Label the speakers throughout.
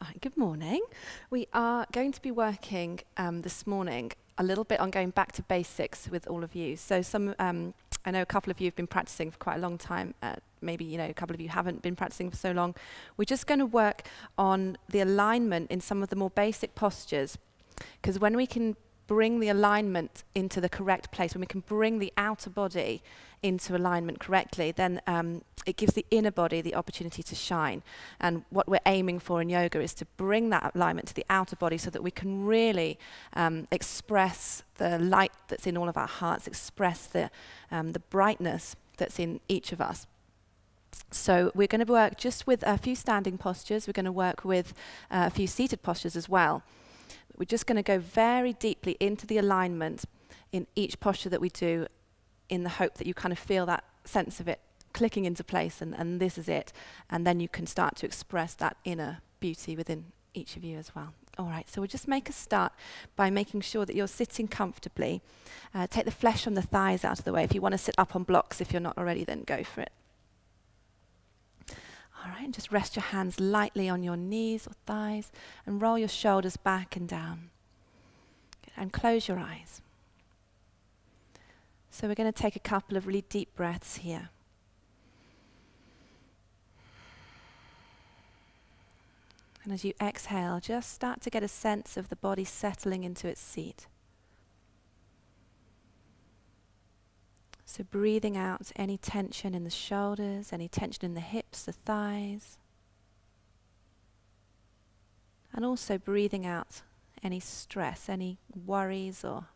Speaker 1: Hi, good morning. We are going to be working this morning a little bit on going back to basics with all of you. So I know a couple of you have been practicing for quite a long time. Maybe a couple of you haven't been practicing for so long. We're just going to work on the alignment in some of the more basic postures, because when we can bring the alignment into the correct place, when we can bring the outer body into alignment correctly, then it gives the inner body the opportunity to shine. And what we're aiming for in yoga is to bring that alignment to the outer body so that we can really express the light that's in all of our hearts, express the brightness that's in each of us. So we're going to work just with a few standing postures. We're going to work with a few seated postures as well. We're just going to go very deeply into the alignment in each posture that we do, in the hope that you kind of feel that sense of it clicking into place, and this is it. And then you can start to express that inner beauty within each of you as well. All right, so we'll just make a start by making sure that you're sitting comfortably. Take the flesh on the thighs out of the way. If you want to sit up on blocks, if you're not already, then go for it. All right, and just rest your hands lightly on your knees or thighs and roll your shoulders back and down. Good. And close your eyes. So we're going to take a couple of really deep breaths here. And as you exhale, just start to get a sense of the body settling into its seat. So breathing out any tension in the shoulders, any tension in the hips, the thighs. And also breathing out any stress, any worries or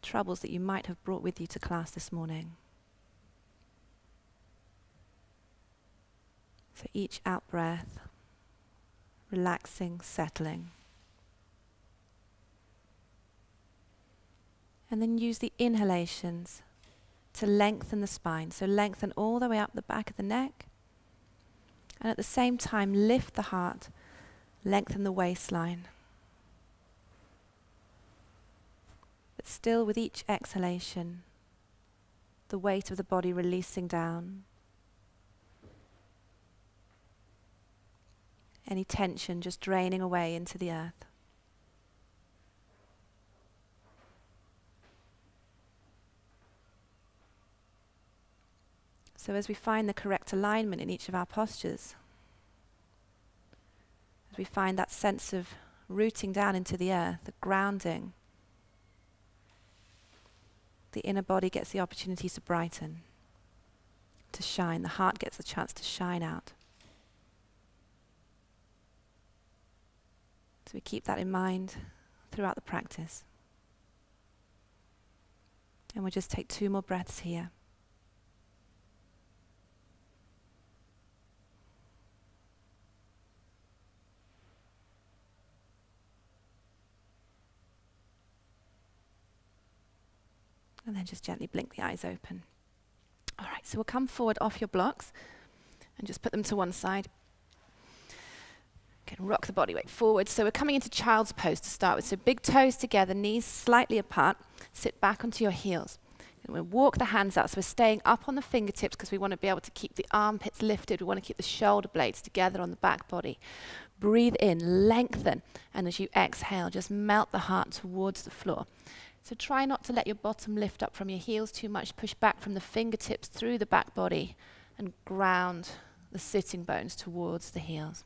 Speaker 1: troubles that you might have brought with you to class this morning. So each out breath, relaxing, settling. And then use the inhalations to lengthen the spine. So lengthen all the way up the back of the neck. And at the same time, lift the heart, lengthen the waistline. But still with each exhalation, the weight of the body releasing down. Any tension just draining away into the earth. So as we find the correct alignment in each of our postures, as we find that sense of rooting down into the earth, the grounding, the inner body gets the opportunity to brighten, to shine. The heart gets a chance to shine out. So we keep that in mind throughout the practice. And we'll just take 2 more breaths here. And then just gently blink the eyes open. All right, so we'll come forward off your blocks and just put them to one side. Okay, rock the body weight forward. So we're coming into child's pose to start with. So big toes together, knees slightly apart. Sit back onto your heels. And we'll walk the hands out. So we're staying up on the fingertips because we want to be able to keep the armpits lifted. We want to keep the shoulder blades together on the back body. Breathe in, lengthen. And as you exhale, just melt the heart towards the floor. So try not to let your bottom lift up from your heels too much. Push back from the fingertips through the back body and ground the sitting bones towards the heels.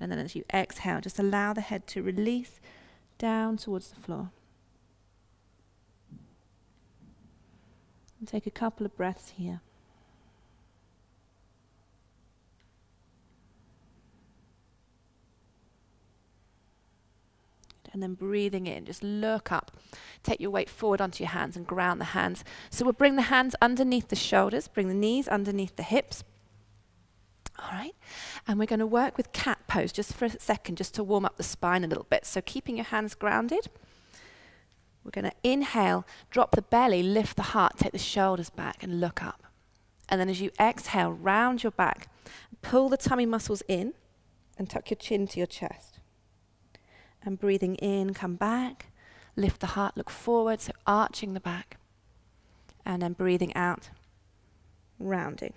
Speaker 1: And then as you exhale, just allow the head to release down towards the floor. And take a couple of breaths here. And then breathing in, just look up. Take your weight forward onto your hands and ground the hands. So we'll bring the hands underneath the shoulders, bring the knees underneath the hips. All right, and we're going to work with cat pose just for a second, just to warm up the spine a little bit. So keeping your hands grounded, we're going to inhale, drop the belly, lift the heart, take the shoulders back and look up. And then as you exhale, round your back, pull the tummy muscles in and tuck your chin to your chest. And breathing in, come back, lift the heart, look forward, so arching the back. And then breathing out, rounding.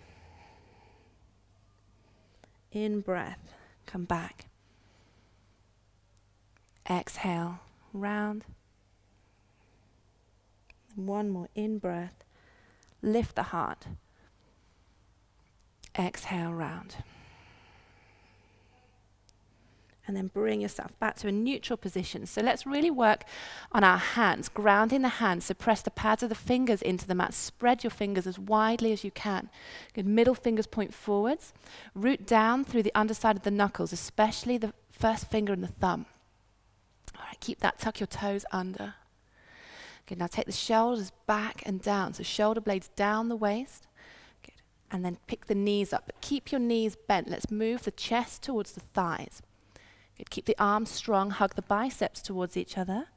Speaker 1: In breath, come back. exhale, round. And one more in-breath. Lift the heart. Exhale, round. And then bring yourself back to a neutral position. So let's really work on our hands, grounding the hands. So press the pads of the fingers into the mat. Spread your fingers as widely as you can. Good. Middle fingers point forwards. Root down through the underside of the knuckles, especially the first finger and the thumb. All right, keep that. Tuck your toes under. Good. Now take the shoulders back and down. So shoulder blades down the waist. Good. And then pick the knees up. But keep your knees bent. Let's move the chest towards the thighs. Good. Keep the arms strong, hug the biceps towards each other.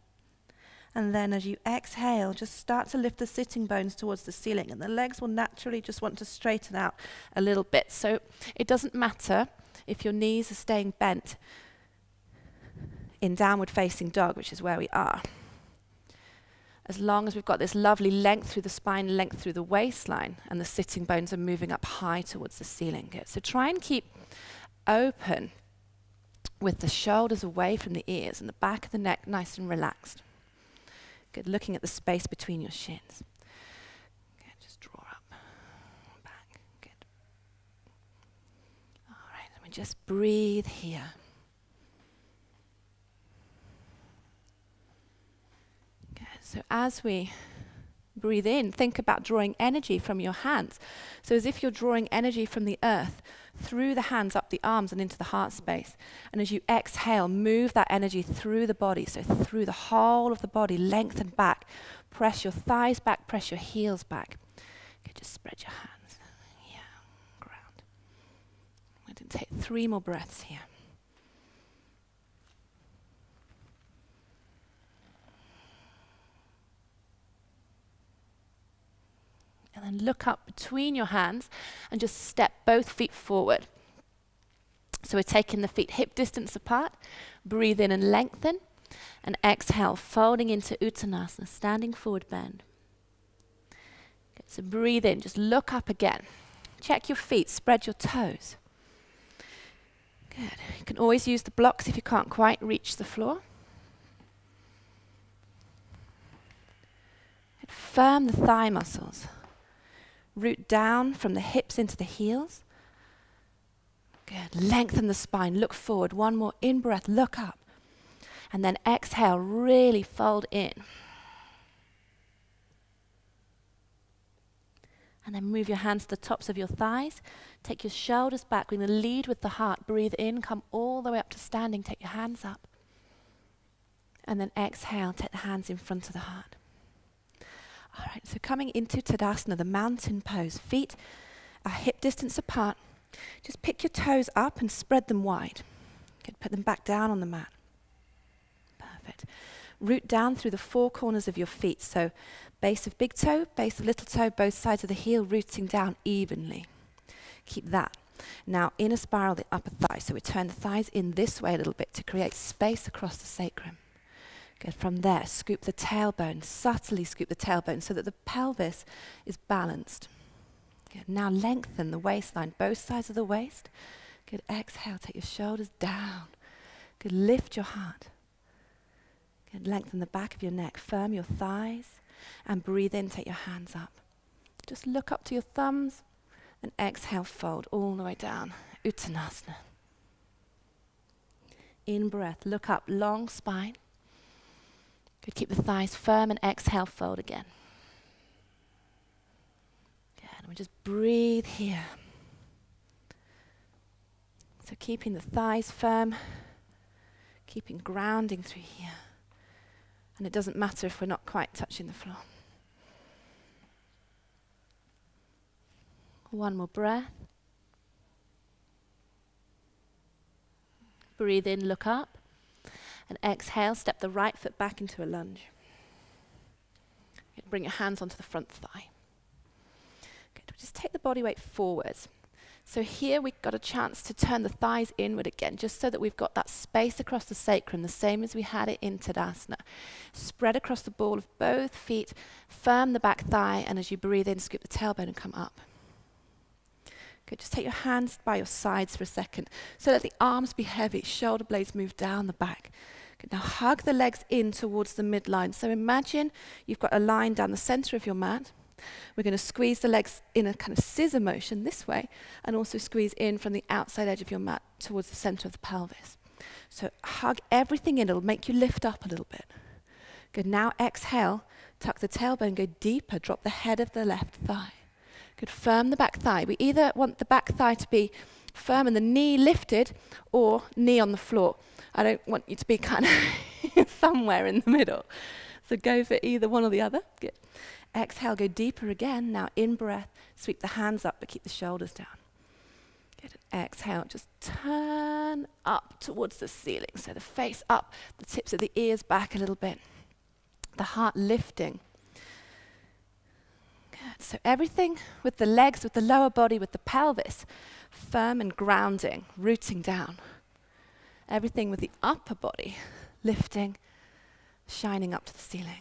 Speaker 1: And then as you exhale, just start to lift the sitting bones towards the ceiling, and the legs will naturally just want to straighten out a little bit. So it doesn't matter if your knees are staying bent in downward facing dog, which is where we are. As long as we've got this lovely length through the spine, length through the waistline, and the sitting bones are moving up high towards the ceiling. Good. So try and keep open with the shoulders away from the ears and the back of the neck nice and relaxed. Good, looking at the space between your shins. Good, just draw up, back, good. All right, and we just breathe here. Good, so as we breathe in, think about drawing energy from your hands. So as if you're drawing energy from the earth through the hands, up the arms and into the heart space. And as you exhale, move that energy through the body, so through the whole of the body, lengthen back. Press your thighs back, press your heels back. Okay, just spread your hands. Yeah, ground. I'm going to take 3 more breaths here. And then look up between your hands and just step both feet forward. So we're taking the feet hip distance apart. Breathe in and lengthen. And exhale, folding into Uttanasana, standing forward bend. Good, so breathe in, just look up again. Check your feet, spread your toes. Good. You can always use the blocks if you can't quite reach the floor. Good. Firm the thigh muscles. Root down from the hips into the heels. Good. Lengthen the spine. Look forward. One more in-breath. Look up. And then exhale. Really fold in. And then move your hands to the tops of your thighs. Take your shoulders back. We're going to lead with the heart. Breathe in. Come all the way up to standing. Take your hands up. And then exhale. Take the hands in front of the heart. All right, so coming into Tadasana, the mountain pose. Feet are hip distance apart. Just pick your toes up and spread them wide. Good, put them back down on the mat. Perfect. Root down through the 4 corners of your feet. So base of big toe, base of little toe, both sides of the heel rooting down evenly. Keep that. Now in a spiral, the upper thigh. So we turn the thighs in this way a little bit to create space across the sacrum. Good. From there, scoop the tailbone, subtly scoop the tailbone so that the pelvis is balanced. Good. Now lengthen the waistline, both sides of the waist. Good. Exhale, take your shoulders down. Good. Lift your heart. Good. Lengthen the back of your neck, firm your thighs, and breathe in, take your hands up. Just look up to your thumbs, and exhale, fold all the way down. Uttanasana. In breath, look up, long spine. Good, keep the thighs firm and exhale, fold again. Good, and we just breathe here. So keeping the thighs firm, keeping grounding through here. And it doesn't matter if we're not quite touching the floor. One more breath. Breathe in, look up. And exhale, step the right foot back into a lunge. Good. Bring your hands onto the front thigh. Good. Just take the body weight forwards. So here we've got a chance to turn the thighs inward again, just so that we've got that space across the sacrum, the same as we had it in Tadasana. Spread across the ball of both feet, firm the back thigh, and as you breathe in, scoop the tailbone and come up. Good, just take your hands by your sides for a second, so let the arms be heavy, shoulder blades move down the back. Good. Now hug the legs in towards the midline. So imagine you've got a line down the center of your mat. We're going to squeeze the legs in a kind of scissor motion this way, and also squeeze in from the outside edge of your mat towards the center of the pelvis. So hug everything in. It'll make you lift up a little bit. Good. Now exhale. Tuck the tailbone, go deeper. Drop the head of the left thigh. Good. Firm the back thigh. We either want the back thigh to be firm and the knee lifted, or knee on the floor. I don't want you to be kind of somewhere in the middle. So go for either one or the other. Good. Exhale, go deeper again. Now in breath, sweep the hands up, but keep the shoulders down. Good. Exhale, just turn up towards the ceiling. So the face up, the tips of the ears back a little bit. The heart lifting. Good. So everything with the legs, with the lower body, with the pelvis, firm and grounding, rooting down. Everything with the upper body, lifting, shining up to the ceiling.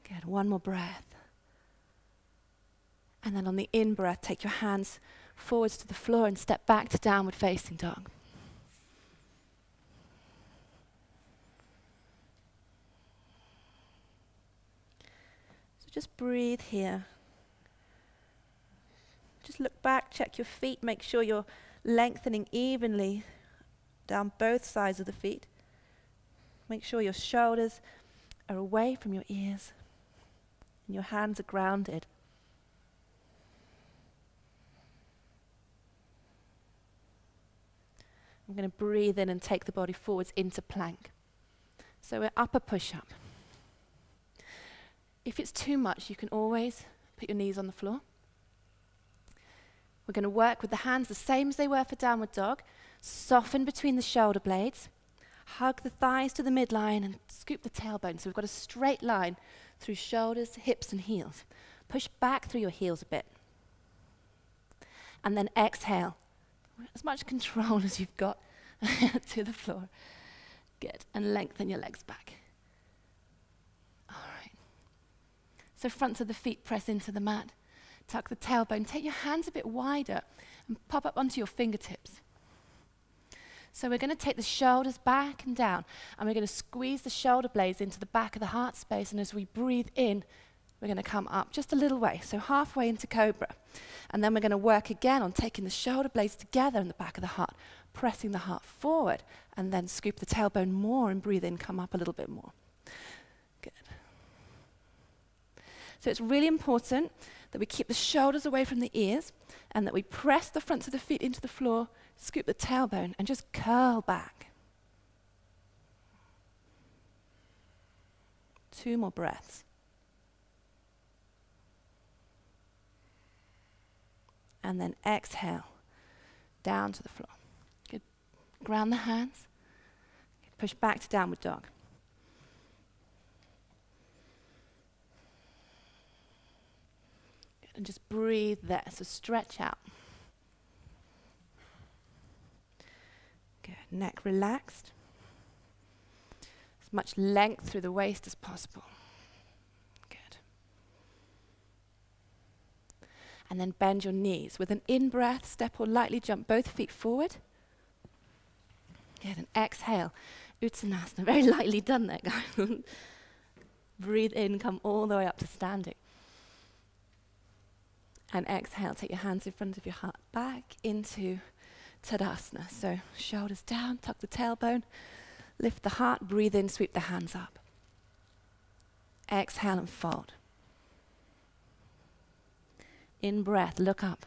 Speaker 1: Good. One more breath. And then on the in-breath, take your hands forwards to the floor and step back to downward facing dog. So just breathe here. Just look back, check your feet, make sure you're lengthening evenly down both sides of the feet. Make sure your shoulders are away from your ears and your hands are grounded. I'm going to breathe in and take the body forwards into plank. So we're upper push-up. If it's too much, you can always put your knees on the floor. We're going to work with the hands the same as they were for downward dog. Soften between the shoulder blades. Hug the thighs to the midline and scoop the tailbone. So we've got a straight line through shoulders, hips, and heels. Push back through your heels a bit. And then exhale. As much control as you've got to the floor. Good. And lengthen your legs back. All right. So fronts of the feet press into the mat. Tuck the tailbone. Take your hands a bit wider and pop up onto your fingertips. So we're going to take the shoulders back and down, and we're going to squeeze the shoulder blades into the back of the heart space, and as we breathe in, we're going to come up just a little way, so halfway into Cobra. And then we're going to work again on taking the shoulder blades together in the back of the heart, pressing the heart forward, and then scoop the tailbone more and breathe in, come up a little bit more. Good. So it's really important that we keep the shoulders away from the ears and that we press the fronts of the feet into the floor, scoop the tailbone, and just curl back. 2 more breaths. And then exhale, down to the floor. Good. Ground the hands. Good. Push back to downward dog. Good. And just breathe there, so stretch out. Good. Neck relaxed. As much length through the waist as possible. Good. And then bend your knees. With an in-breath, step or lightly jump both feet forward. Good. And exhale. Uttanasana. Very lightly done there, guys. Breathe in, come all the way up to standing. And exhale, take your hands in front of your heart, back into Tadasana. So shoulders down, tuck the tailbone, lift the heart, breathe in, sweep the hands up. Exhale and fold. In breath, look up.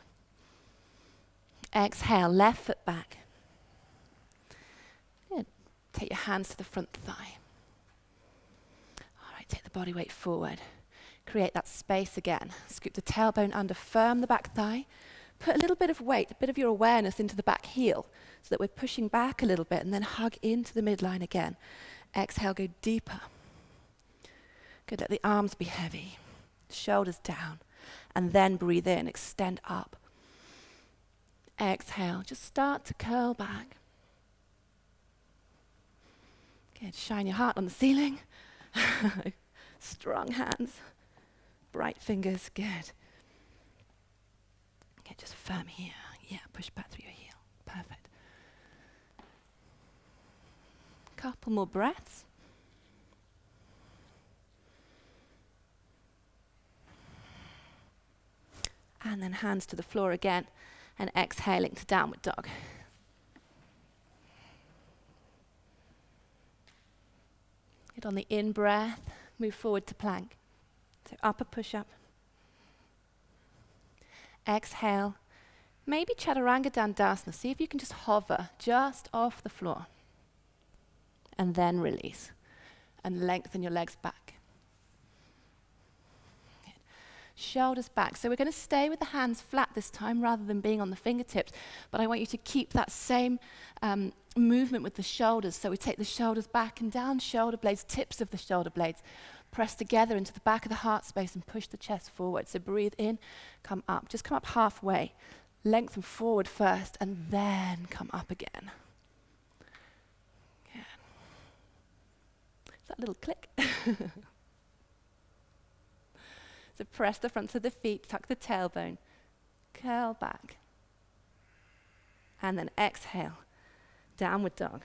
Speaker 1: Exhale, left foot back. Good. Take your hands to the front thigh. All right, take the body weight forward. Create that space again. Scoop the tailbone under, firm the back thigh. Put a little bit of weight, a bit of your awareness into the back heel so that we're pushing back a little bit, and then hug into the midline again. Exhale, go deeper. Good, let the arms be heavy. Shoulders down. And then breathe in, extend up. Exhale, just start to curl back. Good, shine your heart on the ceiling. Strong hands. Bright fingers, good. Okay, just firm here. Yeah, push back through your heel. Perfect. Couple more breaths. And then hands to the floor again, and exhaling to downward dog. Good. On the in-breath, move forward to plank. So upper push-up. Exhale. Maybe Chaturanga Dandasana. See if you can just hover just off the floor. And then release. And lengthen your legs back. Good. Shoulders back. So we're going to stay with the hands flat this time rather than being on the fingertips. But I want you to keep that same movement with the shoulders. So we take the shoulders back and down, shoulder blades, tips of the shoulder blades. Press together into the back of the heart space and push the chest forward. So breathe in, come up. Just come up halfway. Lengthen forward first and then come up again. Good. That little click. So press the fronts of the feet, tuck the tailbone, curl back. And then exhale, downward dog.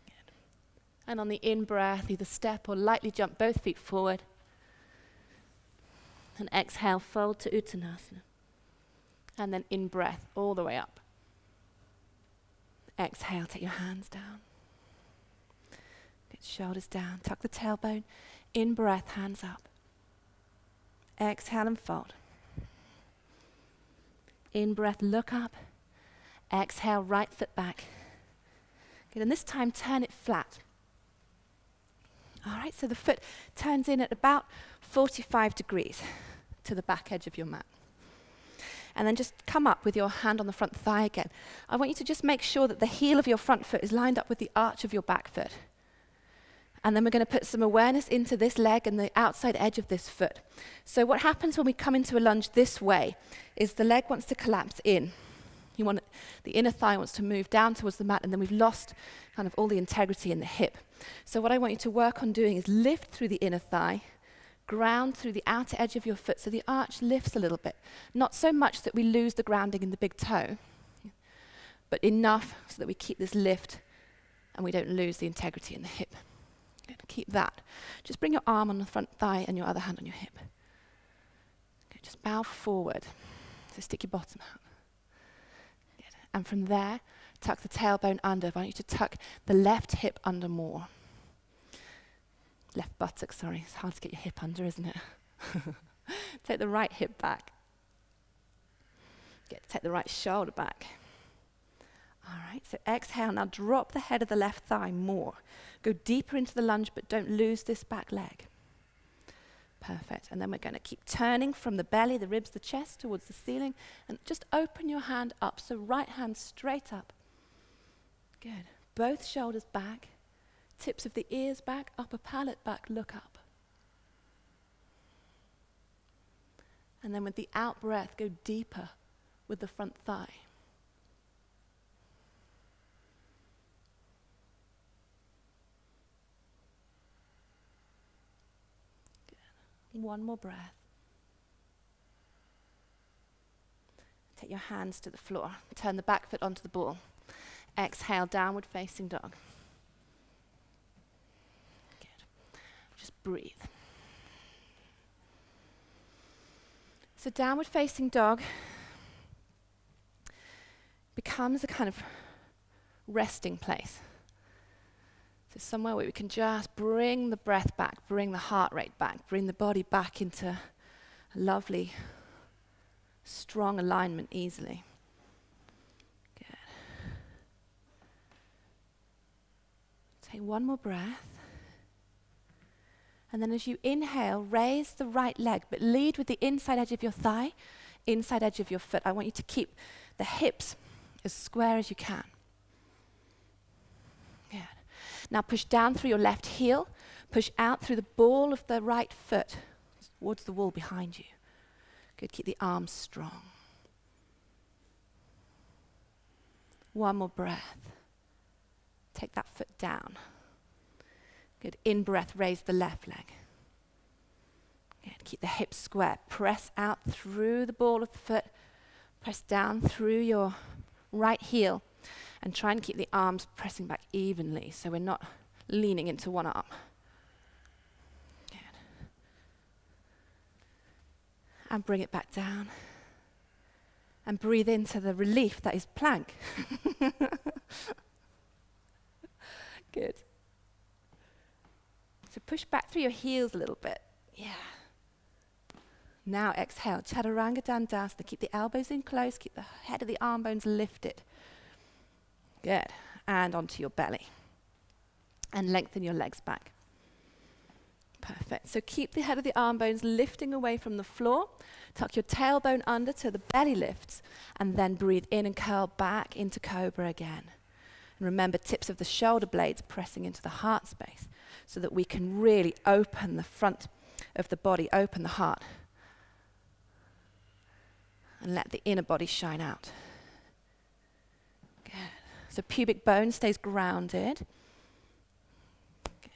Speaker 1: Good. And on the in-breath, either step or lightly jump both feet forward. And exhale, fold to Uttanasana. And then in-breath, all the way up. Exhale, take your hands down. Good, shoulders down, tuck the tailbone. In-breath, hands up. Exhale and fold. In-breath, look up. Exhale, right foot back. Good, and this time turn it flat. All right, so the foot turns in at about 45 degrees to the back edge of your mat. And then just come up with your hand on the front thigh again. I want you to just make sure that the heel of your front foot is lined up with the arch of your back foot. And then we're going to put some awareness into this leg and the outside edge of this foot. So what happens when we come into a lunge this way is the leg wants to collapse in. The inner thigh wants to move down towards the mat, and then we've lost kind of all the integrity in the hip. So what I want you to work on doing is lift through the inner thigh, ground through the outer edge of your foot so the arch lifts a little bit. Not so much that we lose the grounding in the big toe, but enough so that we keep this lift and we don't lose the integrity in the hip. Good. Keep that. Just bring your arm on the front thigh and your other hand on your hip. Good. Just bow forward. So stick your bottom out. Good. And from there, tuck the tailbone under. I want you to tuck the left hip under more. Left buttock, sorry. It's hard to get your hip under, isn't it? Take the right hip back. Good. Take the right shoulder back. All right, so exhale. Now drop the head of the left thigh more. Go deeper into the lunge, but don't lose this back leg. Perfect. And then we're going to keep turning from the belly, the ribs, the chest towards the ceiling. And just open your hand up. So right hand straight up. Good. Both shoulders back. Tips of the ears back. Upper palate back. Look up. And then with the out breath, go deeper with the front thigh. One more breath. Take your hands to the floor. Turn the back foot onto the ball. Exhale, downward facing dog. Good. Just breathe. So downward facing dog becomes a kind of resting place. So somewhere where we can just bring the breath back, bring the heart rate back, bring the body back into a lovely, strong alignment easily. Good. Take one more breath. And then as you inhale, raise the right leg, but lead with the inside edge of your thigh, inside edge of your foot. I want you to keep the hips as square as you can. Good. Now push down through your left heel, push out through the ball of the right foot towards the wall behind you. Good, keep the arms strong. One more breath. Take that foot down. Good, in breath, raise the left leg. Good, keep the hips square. Press out through the ball of the foot. Press down through your right heel, and try and keep the arms pressing back evenly so we're not leaning into one arm. Good. And bring it back down. And breathe into the relief that is plank. Good. So push back through your heels a little bit. Yeah. Now exhale, Chaturanga Dandasana. Keep the elbows in close, keep the head of the arm bones lifted. Good. And onto your belly. And lengthen your legs back. Perfect. So keep the head of the arm bones lifting away from the floor. Tuck your tailbone under so the belly lifts. And then breathe in and curl back into Cobra again. And remember, tips of the shoulder blades pressing into the heart space so that we can really open the front of the body, open the heart. And let the inner body shine out. Good. So pubic bone stays grounded. Good.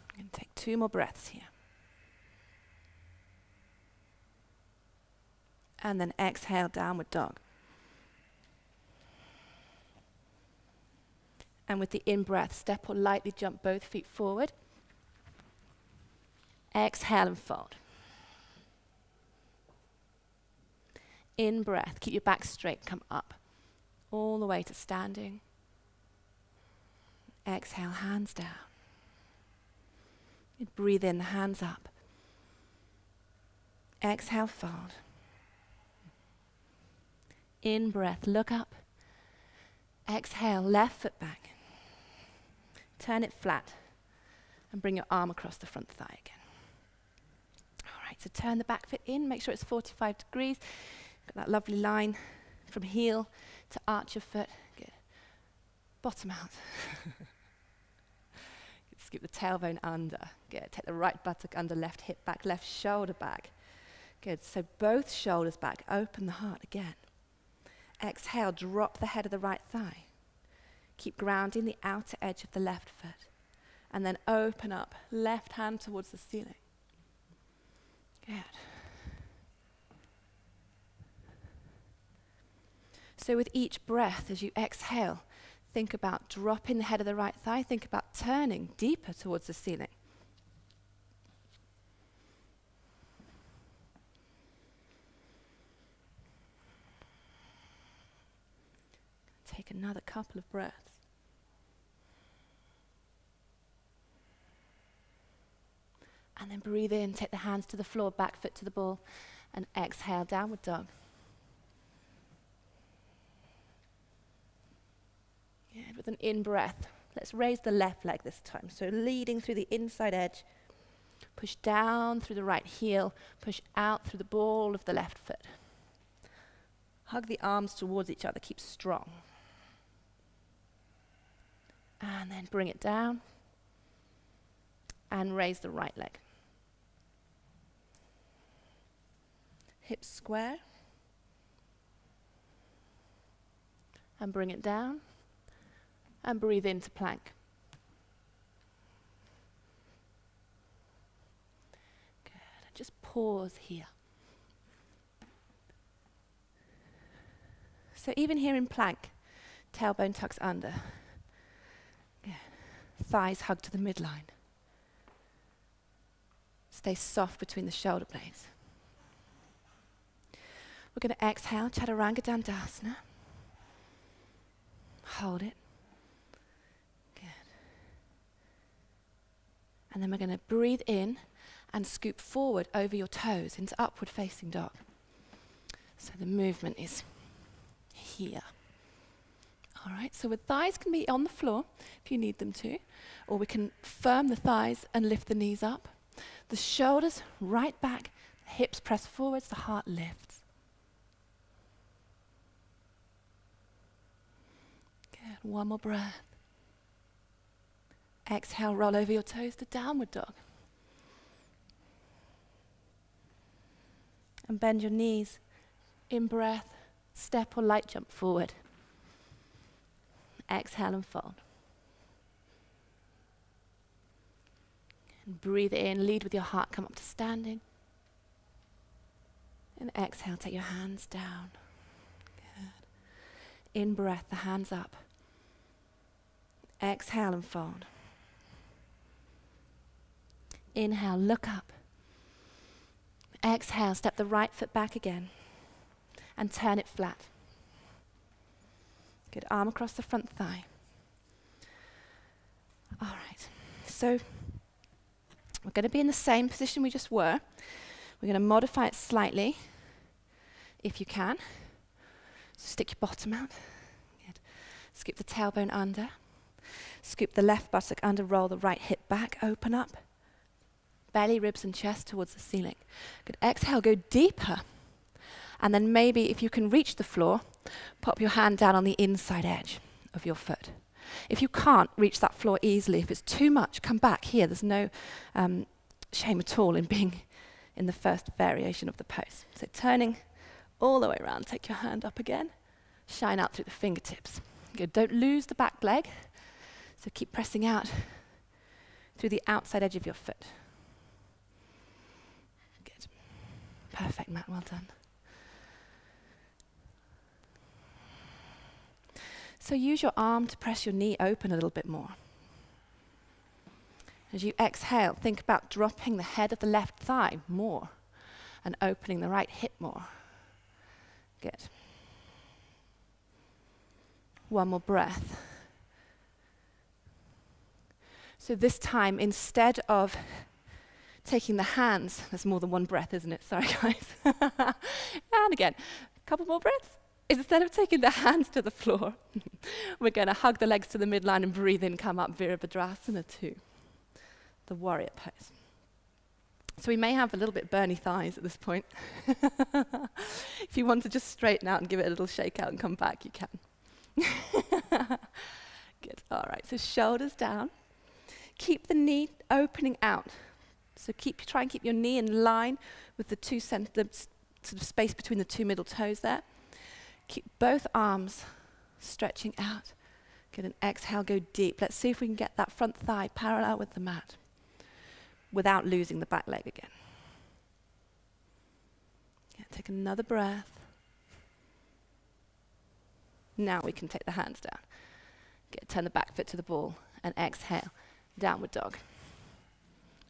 Speaker 1: I'm going to take 2 more breaths here. And then exhale, downward dog. And with the in-breath, step or lightly jump both feet forward. Exhale and fold. In-breath, keep your back straight, come up. All the way to standing. Exhale, hands down. Breathe in, hands up. Exhale, fold. In-breath, look up. Exhale, left foot back. Turn it flat and bring your arm across the front thigh again. All right, so turn the back foot in, make sure it's 45 degrees. Got that lovely line from heel to arch your foot. Good. Bottom out. Scoop the tailbone under. Good. Take the right buttock under, left hip back, left shoulder back. Good. So both shoulders back. Open the heart again. Exhale, drop the head of the right thigh. Keep grounding the outer edge of the left foot. And then open up, left hand towards the ceiling. Good. So with each breath, as you exhale, think about dropping the head of the right thigh. Think about turning deeper towards the ceiling. Take another couple of breaths. And then breathe in, take the hands to the floor, back foot to the ball, and exhale, downward dog. Good. With an in-breath, let's raise the left leg this time. So leading through the inside edge, push down through the right heel, push out through the ball of the left foot. Hug the arms towards each other, keep strong. And then bring it down and raise the right leg. Hips square. And bring it down. And breathe into plank. Good. Just pause here. So even here in plank, tailbone tucks under. Good. Thighs hug to the midline. Stay soft between the shoulder blades. We're going to exhale, Chaturanga Dandasana. Hold it. Good. And then we're going to breathe in and scoop forward over your toes into upward facing dog. So the movement is here. All right, so the thighs can be on the floor if you need them to, or we can firm the thighs and lift the knees up. The shoulders right back, the hips press forwards, the heart lifts. Good, one more breath. Exhale, roll over your toes to downward dog. And bend your knees. In breath, step or light jump forward. Exhale and fold. And breathe in, lead with your heart, come up to standing. And exhale, take your hands down. Good. In breath, the hands up. Exhale and fold. Inhale, look up. Exhale, step the right foot back again and turn it flat. Good, arm across the front thigh. All right, so we're going to be in the same position we just were. We're going to modify it slightly, if you can. So stick your bottom out. Good. Scoop the tailbone under. Scoop the left buttock under, roll the right hip back, open up. Belly, ribs and chest towards the ceiling. Good, exhale, go deeper. And then maybe if you can reach the floor, pop your hand down on the inside edge of your foot. If you can't reach that floor easily, if it's too much, come back here. There's no shame at all in being in the first variation of the pose. So turning all the way around, take your hand up again, shine out through the fingertips. Good, don't lose the back leg. So keep pressing out through the outside edge of your foot. Good. Perfect, Matt, well done. So use your arm to press your knee open a little bit more. As you exhale, think about dropping the head of the left thigh more and opening the right hip more. Good. One more breath. So this time, instead of taking the hands, there's more than one breath, isn't it? Sorry, guys. And again, a couple more breaths. Instead of taking the hands to the floor, we're going to hug the legs to the midline and breathe in, come up, Virabhadrasana 2, the warrior pose. So we may have a little bit burny thighs at this point. If you want to just straighten out and give it a little shake out and come back, you can. Good, all right, so shoulders down. Keep the knee opening out. So try and keep your knee in line with the sort of space between the two middle toes there. Keep both arms stretching out. Good, and exhale, go deep. Let's see if we can get that front thigh parallel with the mat without losing the back leg again. Yeah, take another breath. Now we can take the hands down. Good, turn the back foot to the ball and exhale. Downward dog.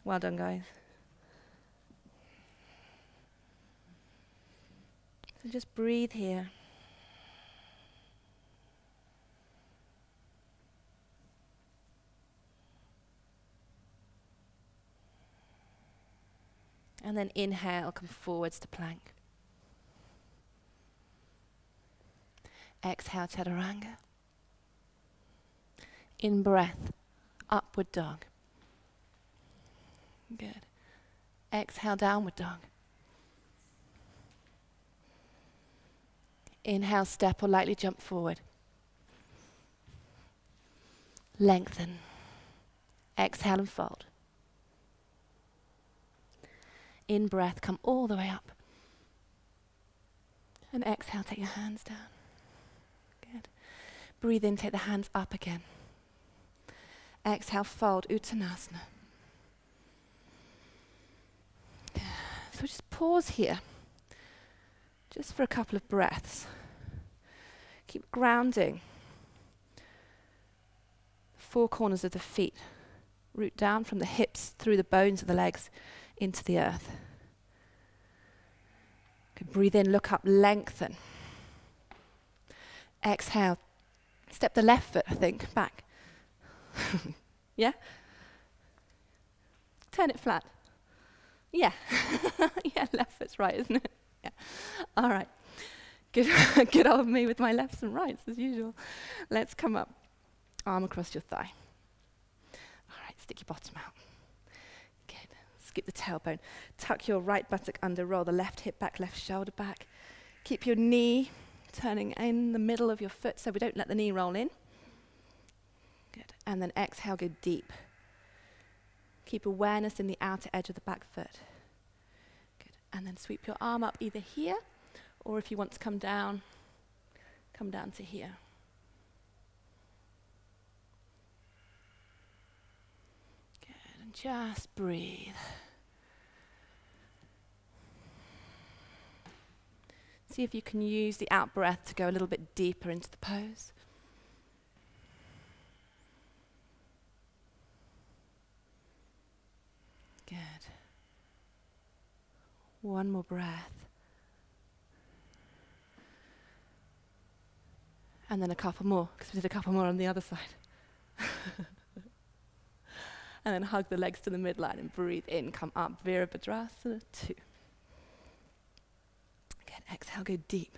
Speaker 1: Well done, guys. So just breathe here. And then inhale, come forwards to plank. Exhale, chaturanga. In breath, upward dog. Good. Exhale, downward dog. Inhale, step or lightly jump forward. Lengthen. Exhale and fold. In breath, come all the way up. And exhale, take your hands down. Good. Breathe in, take the hands up again. Exhale, fold, Uttanasana. So just pause here, just for a couple of breaths. Keep grounding. Four corners of the feet. Root down from the hips, through the bones of the legs, into the earth. Good. Breathe in, look up, lengthen. Exhale. Step the left foot, I think, back. Yeah? Turn it flat. Yeah. Yeah, left foot's right, isn't it? Yeah. All right. Good old me with my lefts and rights, as usual. Let's come up. Arm across your thigh. All right, stick your bottom out. Good. Skip the tailbone. Tuck your right buttock under, roll the left hip back, left shoulder back. Keep your knee turning in the middle of your foot so we don't let the knee roll in. Good. And then exhale, go deep. Keep awareness in the outer edge of the back foot. Good. And then sweep your arm up either here, or if you want to come down to here. Good. And just breathe. See if you can use the out breath to go a little bit deeper into the pose. Good. One more breath. And then a couple more, because we did a couple more on the other side. And then hug the legs to the midline and breathe in, come up, Virabhadrasana 2. Good, exhale, go deep.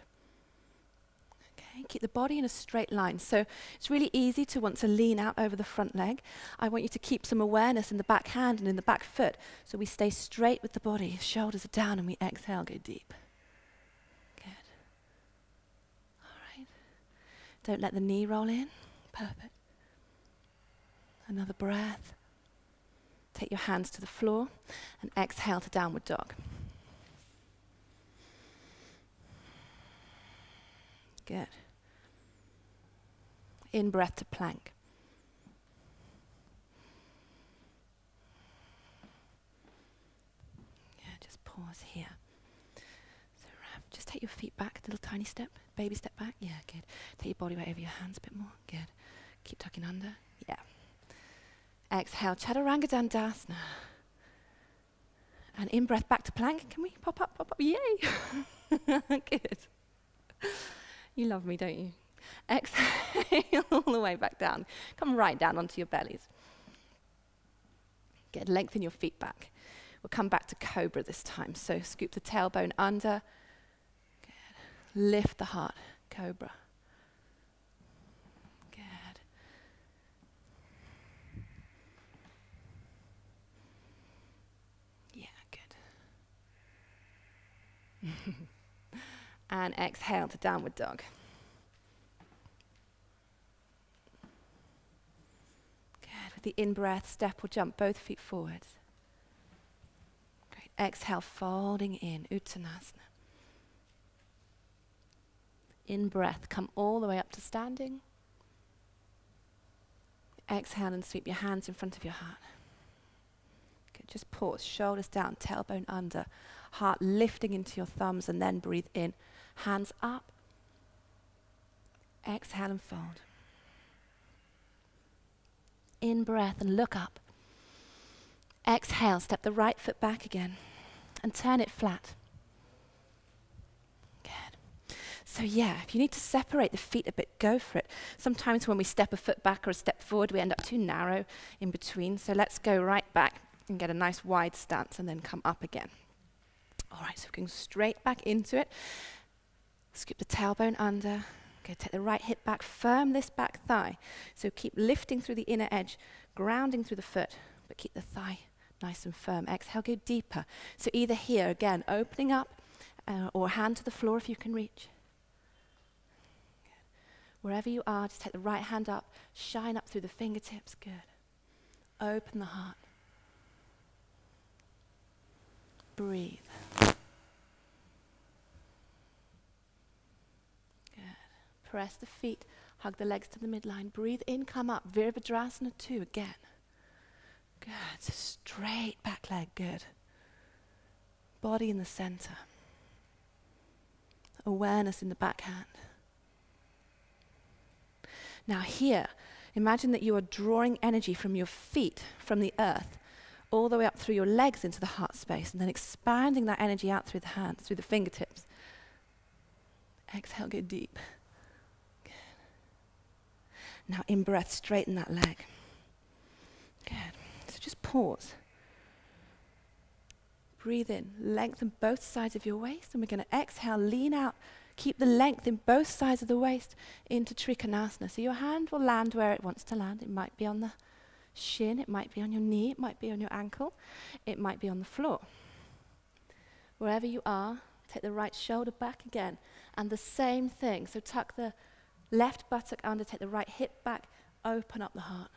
Speaker 1: Okay, keep the body in a straight line. So it's really easy to want to lean out over the front leg. I want you to keep some awareness in the back hand and in the back foot. So we stay straight with the body, shoulders are down, and we exhale, go deep. Good. All right. Don't let the knee roll in. Perfect. Another breath. Take your hands to the floor and exhale to downward dog. Good. In breath to plank. Yeah, just pause here. So just take your feet back, a little tiny step, baby step back. Yeah, good. Take your body weight over your hands a bit more. Good. Keep tucking under. Yeah. Exhale, Chaturanga Dandasana. And in breath back to plank. Can we pop up, pop up? Yay! Good. You love me, don't you? Exhale all the way back down. Come right down onto your bellies. Good, lengthen your feet back. We'll come back to Cobra this time. So scoop the tailbone under. Good. Lift the heart, Cobra. Good. Yeah, good. And exhale to downward dog. Good. With the in-breath, step or jump both feet forwards. Great. Exhale, folding in, Uttanasana. In-breath, come all the way up to standing. Exhale and sweep your hands in front of your heart. Good. Just pause, shoulders down, tailbone under, heart lifting into your thumbs, and then breathe in. Hands up. Exhale and fold. In breath and look up. Exhale, step the right foot back again and turn it flat. Good. So yeah, if you need to separate the feet a bit, go for it. Sometimes when we step a foot back or a step forward, we end up too narrow in between. So let's go right back and get a nice wide stance and then come up again. All right, so we're going straight back into it. Scoop the tailbone under. Okay, take the right hip back, firm this back thigh. So keep lifting through the inner edge, grounding through the foot, but keep the thigh nice and firm. Exhale, go deeper. So either here, again, opening up, or hand to the floor if you can reach. Good. Wherever you are, just take the right hand up, shine up through the fingertips. Good. Open the heart. Breathe. Press the feet, hug the legs to the midline. Breathe in, come up. Virabhadrasana 2 again. Good. So straight back leg. Good. Body in the center. Awareness in the back hand. Now here, imagine that you are drawing energy from your feet, from the earth, all the way up through your legs into the heart space, and then expanding that energy out through the hands, through the fingertips. Exhale, go deep. Now in breath, straighten that leg. Good. So just pause. Breathe in, lengthen both sides of your waist, and we're going to exhale, lean out, keep the length in both sides of the waist into Trikonasana. So your hand will land where it wants to land. It might be on the shin, it might be on your knee, it might be on your ankle, it might be on the floor. Wherever you are, take the right shoulder back again, and the same thing. So tuck the left buttock under, take the right hip back, open up the heart.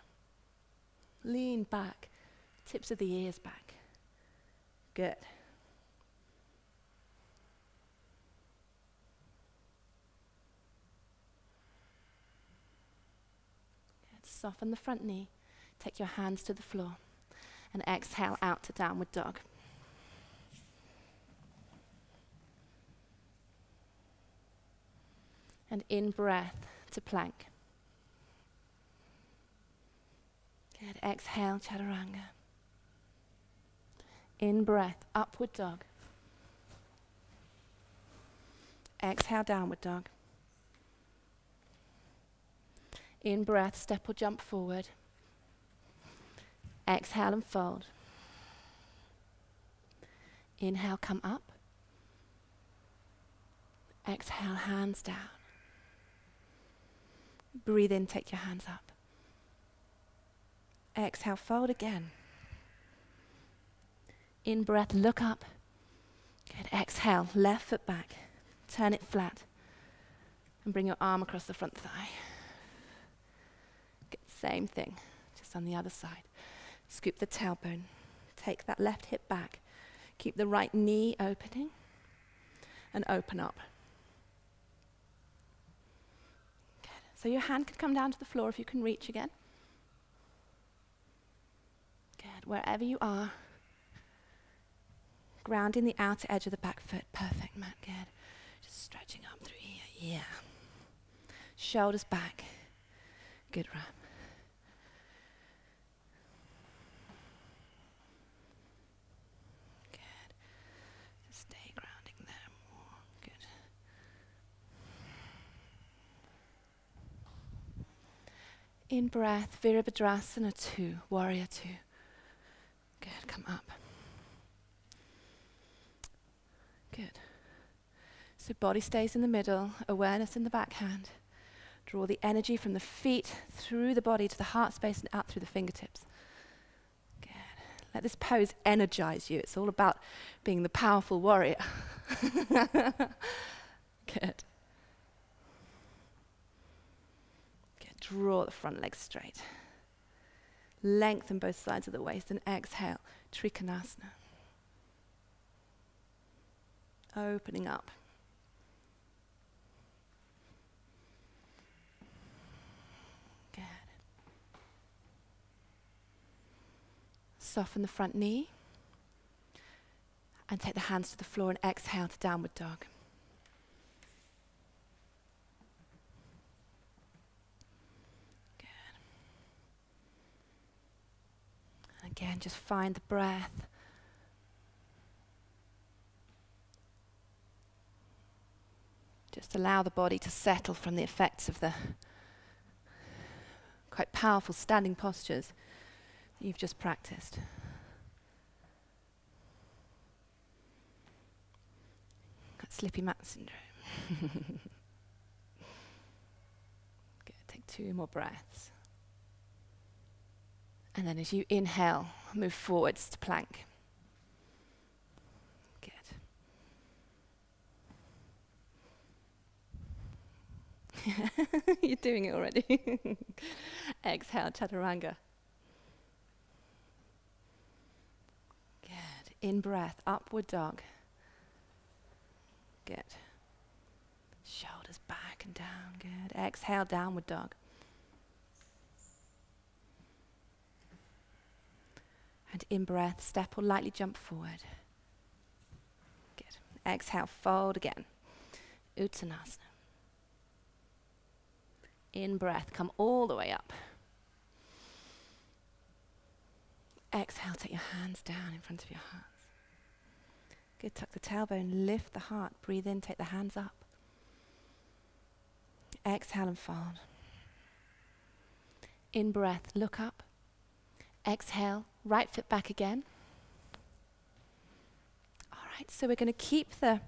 Speaker 1: Lean back, tips of the ears back. Good. Good. Soften the front knee, take your hands to the floor, and exhale out to downward dog. And in breath to plank. Good. Exhale, chaturanga. In breath, upward dog. Exhale, downward dog. In breath, step or jump forward. Exhale and fold. Inhale, come up. Exhale, hands down. Breathe in, take your hands up. Exhale, fold again. In breath, look up. Good. Exhale, left foot back. Turn it flat. And bring your arm across the front thigh. Good. Same thing, just on the other side. Scoop the tailbone. Take that left hip back. Keep the right knee opening. And open up. Good. So your hand could come down to the floor if you can reach again. Good. Wherever you are. Grounding the outer edge of the back foot. Perfect, Matt. Good. Just stretching up through here. Yeah. Shoulders back. Good, Ram. Good. Just stay grounding there more. Good. In breath, Virabhadrasana 2, Warrior 2. Good, come up. Good. So body stays in the middle, awareness in the back hand. Draw the energy from the feet through the body to the heart space and out through the fingertips. Good. Let this pose energize you. It's all about being the powerful warrior. Good. Good. Draw the front leg straight. Lengthen both sides of the waist and exhale, Trikonasana. Opening up. Good. Soften the front knee. And take the hands to the floor and exhale to downward dog. Good. Again, just find the breath. Just allow the body to settle from the effects of the quite powerful standing postures that you've just practiced. Got slippy mat syndrome. Good. Take 2 more breaths. And then as you inhale, move forwards to plank. You're doing it already. Exhale, chaturanga. Good. In breath, upward dog. Good. Shoulders back and down. Good. Exhale, downward dog. And in breath, step or lightly jump forward. Good. Exhale, fold again. Uttanasana. In breath, come all the way up. Exhale, take your hands down in front of your hearts. Good, tuck the tailbone, lift the heart. Breathe in, take the hands up. Exhale and fold. In breath, look up. Exhale, right foot back again. All right, so we're going to keep the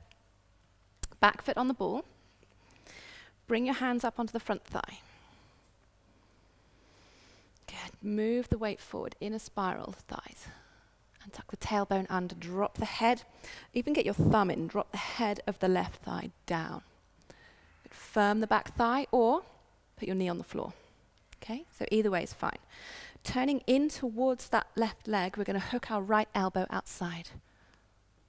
Speaker 1: back foot on the ball. Bring your hands up onto the front thigh. Good. Move the weight forward in a spiral, thighs. And tuck the tailbone under. Drop the head. Even get your thumb in. Drop the head of the left thigh down. Good. Firm the back thigh or put your knee on the floor. Okay? So either way is fine. Turning in towards that left leg, we're going to hook our right elbow outside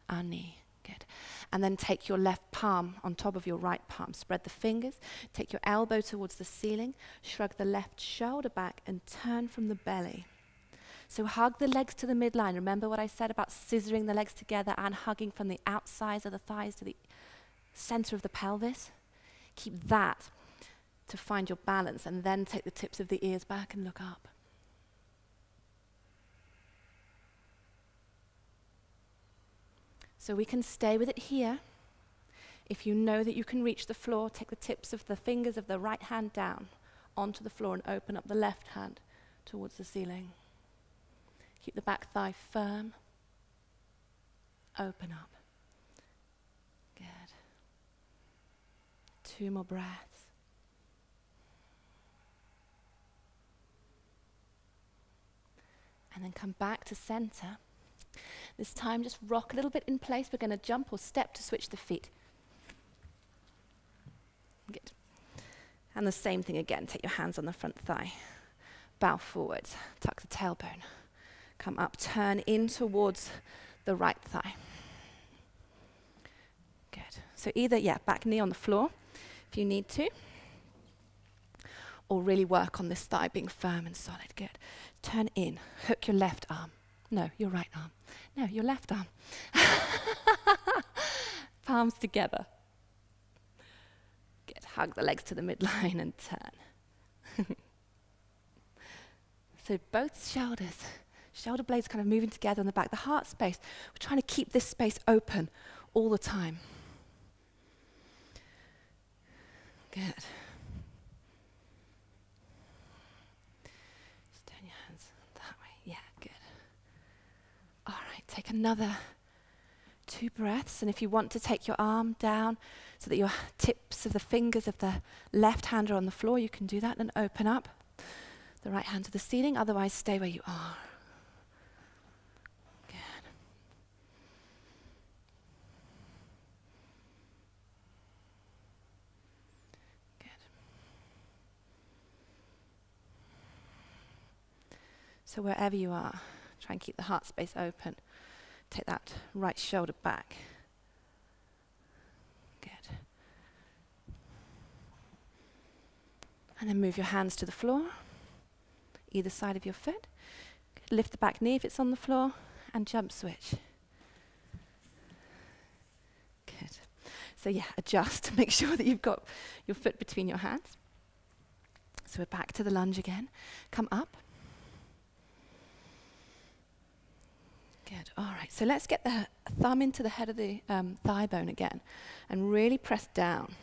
Speaker 1: our knee. Good. And then take your left palm on top of your right palm. Spread the fingers. Take your elbow towards the ceiling. Shrug the left shoulder back and turn from the belly. So hug the legs to the midline. Remember what I said about scissoring the legs together and hugging from the outsides of the thighs to the center of the pelvis? Keep that to find your balance, and then take the tips of the ears back and look up. So we can stay with it here. If you know that you can reach the floor, take the tips of the fingers of the right hand down onto the floor and open up the left hand towards the ceiling. Keep the back thigh firm. Open up. Good. 2 more breaths. And then come back to center. This time just rock a little bit in place. We're going to jump or step to switch the feet. Good. And the same thing again. Take your hands on the front thigh. Bow forwards. Tuck the tailbone. Come up. Turn in towards the right thigh. Good. So either, back knee on the floor if you need to, or really work on this thigh being firm and solid. Good. Turn in. Hook your left arm. No, your right arm. No, your left arm. Palms together. Good. Hug the legs to the midline and turn. So both shoulders, shoulder blades kind of moving together on the back. The heart space, we're trying to keep this space open all the time. Good. Just turn your hands that way. Yeah, good. All right, take another 2 breaths. And if you want to take your arm down so that your tips of the fingers of the left hand are on the floor, you can do that and open up the right hand to the ceiling. Otherwise, stay where you are. Good. Good. So wherever you are, try and keep the heart space open. Take that right shoulder back. Good. And then move your hands to the floor, either side of your foot. Good. Lift the back knee if it's on the floor, and jump switch. Good. So adjust. Make sure that you've got your foot between your hands. So we're back to the lunge again. Come up. Good. All right. So let's get the thumb into the head of the thigh bone again and really press down.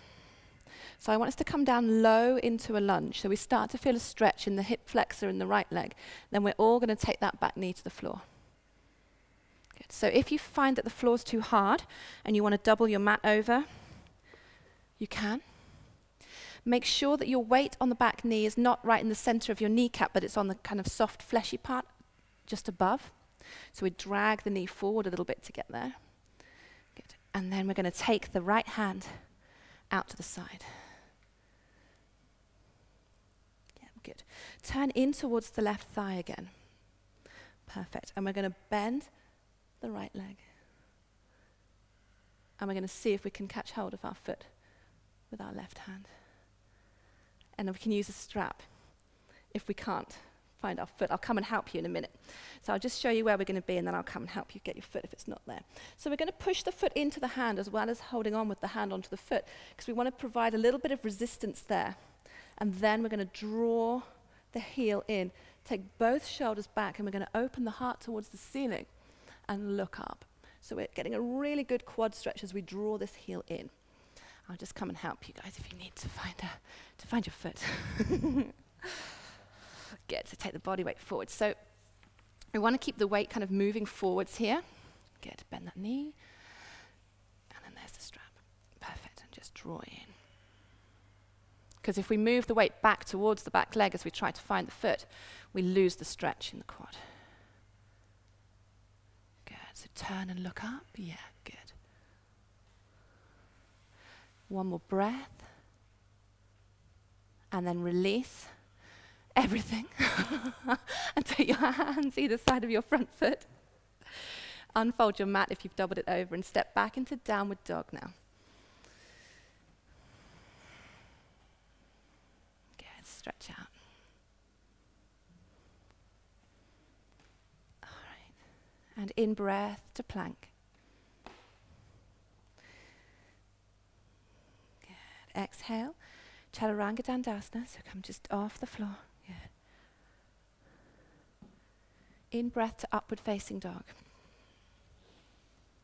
Speaker 1: So I want us to come down low into a lunge. So we start to feel a stretch in the hip flexor in the right leg. Then we're all going to take that back knee to the floor. Good. So if you find that the floor's too hard and you want to double your mat over, you can. Make sure that your weight on the back knee is not right in the center of your kneecap, but it's on the kind of soft, fleshy part just above. So we drag the knee forward a little bit to get there. Good. And then we're going to take the right hand out to the side. Yeah, good. Turn in towards the left thigh again. Perfect. And we're going to bend the right leg. And we're going to see if we can catch hold of our foot with our left hand. And then we can use a strap if we can't find our foot. I'll come and help you in a minute. So I'll just show you where we're going to be, and then I'll come and help you get your foot if it's not there. So we're going to push the foot into the hand as well as holding on with the hand onto the foot, because we want to provide a little bit of resistance there. And then we're going to draw the heel in, take both shoulders back, and we're going to open the heart towards the ceiling and look up. So we're getting a really good quad stretch as we draw this heel in. I'll just come and help you guys if you need to find your foot. Good. So take the body weight forward. So we want to keep the weight kind of moving forwards here. Good. Bend that knee. And then there's the strap. Perfect. And just draw in. Because if we move the weight back towards the back leg as we try to find the foot, we lose the stretch in the quad. Good. So turn and look up. Yeah, good. One more breath. And then release everything. And take your hands either side of your front foot. Unfold your mat if you've doubled it over and step back into downward dog now. Good, stretch out. All right. And in breath to plank. Good. Exhale. Chaturanga Dandasana. So come just off the floor. Good. In breath to upward facing dog.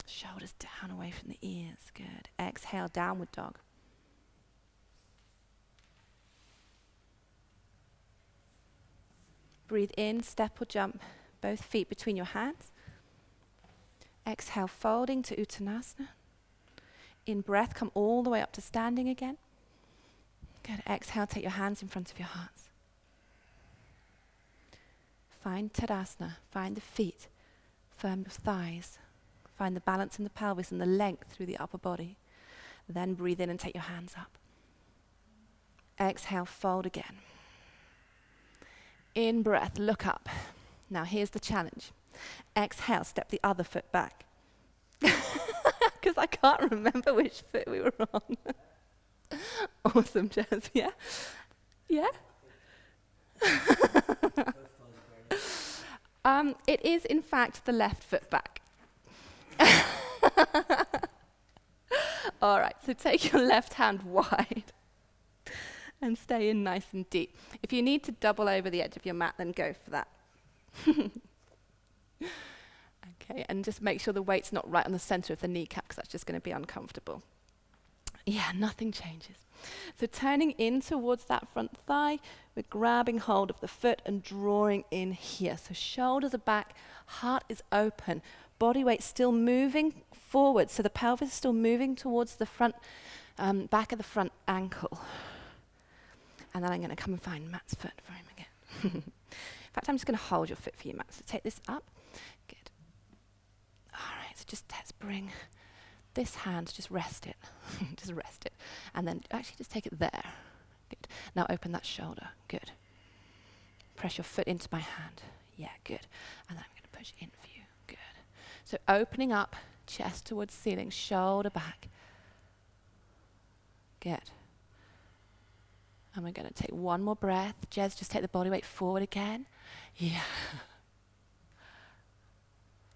Speaker 1: Shoulders down away from the ears. Good. Exhale, downward dog. Breathe in, step or jump, both feet between your hands. Exhale, folding to Uttanasana. In breath, come all the way up to standing again. Good. Exhale, take your hands in front of your hearts. Find Tadasana, find the feet, firm your thighs. Find the balance in the pelvis and the length through the upper body. Then breathe in and take your hands up. Exhale, fold again. In breath, look up. Now here's the challenge. Exhale, step the other foot back. Because I can't remember which foot we were on. Awesome, Jez. Yeah? Yeah? It is, in fact, the left foot back. All right, so take your left hand wide and stay in nice and deep. If you need to double over the edge of your mat, then go for that. Okay, and just make sure the weight's not right on the center of the kneecap, because that's just going to be uncomfortable. Yeah, nothing changes. So turning in towards that front thigh, we're grabbing hold of the foot and drawing in here. So shoulders are back, heart is open, body weight still moving forward, so the pelvis is still moving towards the front, back of the front ankle. And then I'm going to come and find Matt's foot for him again. In fact, I'm just going to hold your foot for you, Matt. So take this up. Good. All right, so just let's bring this hand, just rest it. Just rest it. And then actually just take it there. Good. Now open that shoulder. Good. Press your foot into my hand. Yeah, good. And then I'm going to push in for you. Good. So opening up, chest towards ceiling, shoulder back. Good. And we're going to take one more breath. Jez, just take the body weight forward again. Yeah.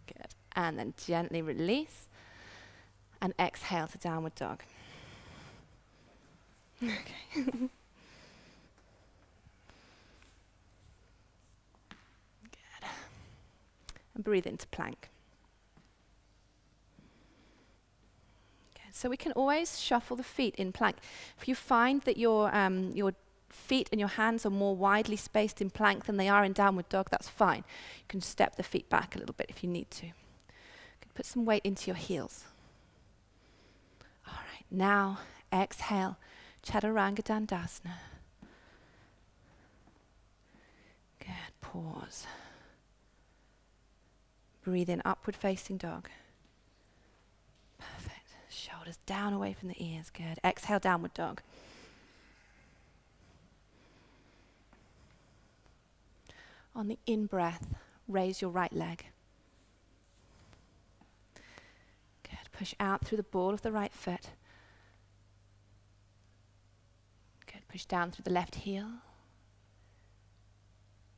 Speaker 1: Good. And then gently release. And exhale to downward dog. Okay. Good. And breathe into plank. So we can always shuffle the feet in plank. If you find that your feet and your hands are more widely spaced in plank than they are in downward dog, that's fine. You can step the feet back a little bit if you need to. You can put some weight into your heels. All right, now exhale, Chaturanga Dandasana. Good, pause. Breathe in, upward facing dog. Perfect. Shoulders down away from the ears. Good. Exhale, downward dog. On the in-breath, raise your right leg. Good. Push out through the ball of the right foot. Good. Push down through the left heel.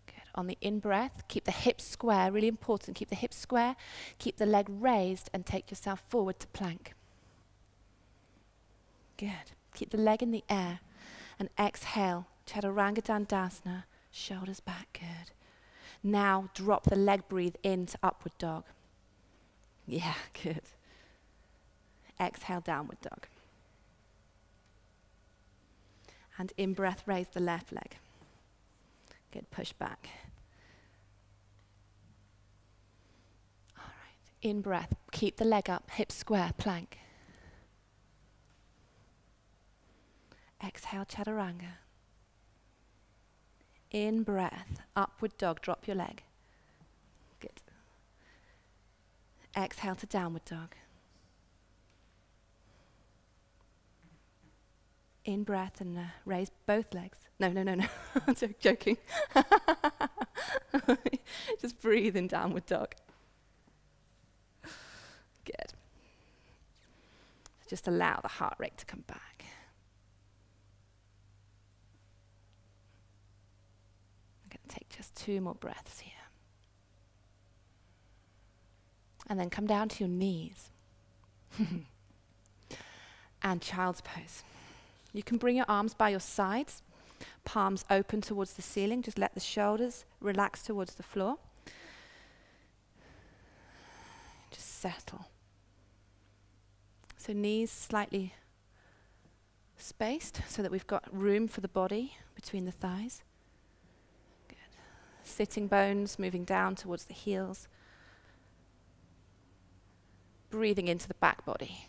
Speaker 1: Good. On the in-breath, keep the hips square. Really important. Keep the hips square. Keep the leg raised and take yourself forward to plank. Good. Keep the leg in the air and exhale. Chaturanga Dandasana. Shoulders back. Good. Now drop the leg, breathe into upward dog. Yeah, good. Exhale, downward dog. And in breath, raise the left leg. Good. Push back. All right. In breath, keep the leg up, hips square, plank. Exhale, Chaturanga. In breath, upward dog, drop your leg. Good. Exhale to downward dog. In breath and raise both legs. No. I'm joking. Just breathe in downward dog. Good. Just allow the heart rate to come back. Take just 2 more breaths here. And then come down to your knees. And child's pose. You can bring your arms by your sides, palms open towards the ceiling. Just let the shoulders relax towards the floor. Just settle. So knees slightly spaced so that we've got room for the body between the thighs. Good. Sitting bones moving down towards the heels. Breathing into the back body.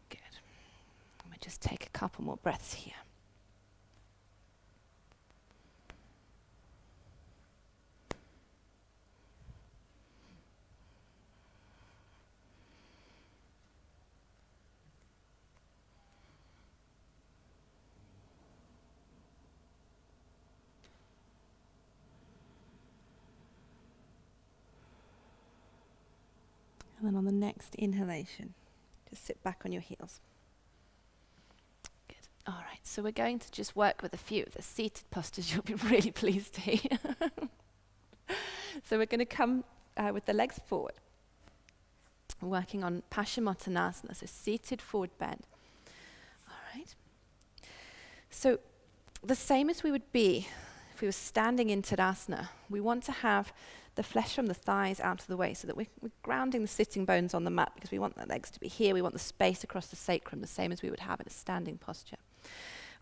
Speaker 1: Good. I'm going to just take a couple more breaths here. And then on the next inhalation, just sit back on your heels. Good. All right, so we're going to just work with a few of the seated postures you'll be really pleased to hear. So we're going to come with the legs forward, working on Paschimottanasana, so seated forward bend. All right. So the same as we would be if we were standing in Tadasana, we want to have the flesh from the thighs out of the way so that we're grounding the sitting bones on the mat because we want the legs to be here. We want the space across the sacrum, the same as we would have in a standing posture.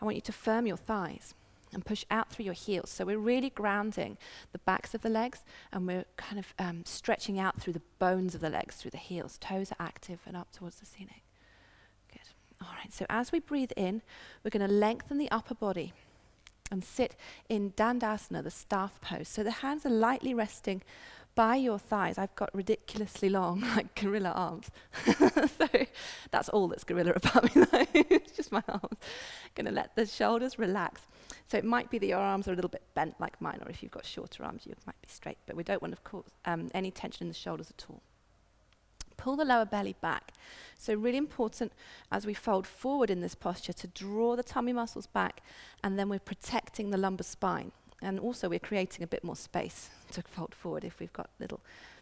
Speaker 1: I want you to firm your thighs and push out through your heels. So we're really grounding the backs of the legs and we're kind of stretching out through the bones of the legs, through the heels. Toes are active and up towards the ceiling. Good. All right, so as we breathe in, we're going to lengthen the upper body and sit in Dandasana, the staff pose. So the hands are lightly resting by your thighs. I've got ridiculously long, like gorilla arms. So that's all that's gorilla about me though. It's just my arms. Gonna let the shoulders relax. So it might be that your arms are a little bit bent like mine, or if you've got shorter arms, you might be straight, but we don't want, of course, any tension in the shoulders at all. Pull the lower belly back. So really important as we fold forward in this posture to draw the tummy muscles back, and then we're protecting the lumbar spine. And also we're creating a bit more space to fold forward if we've got little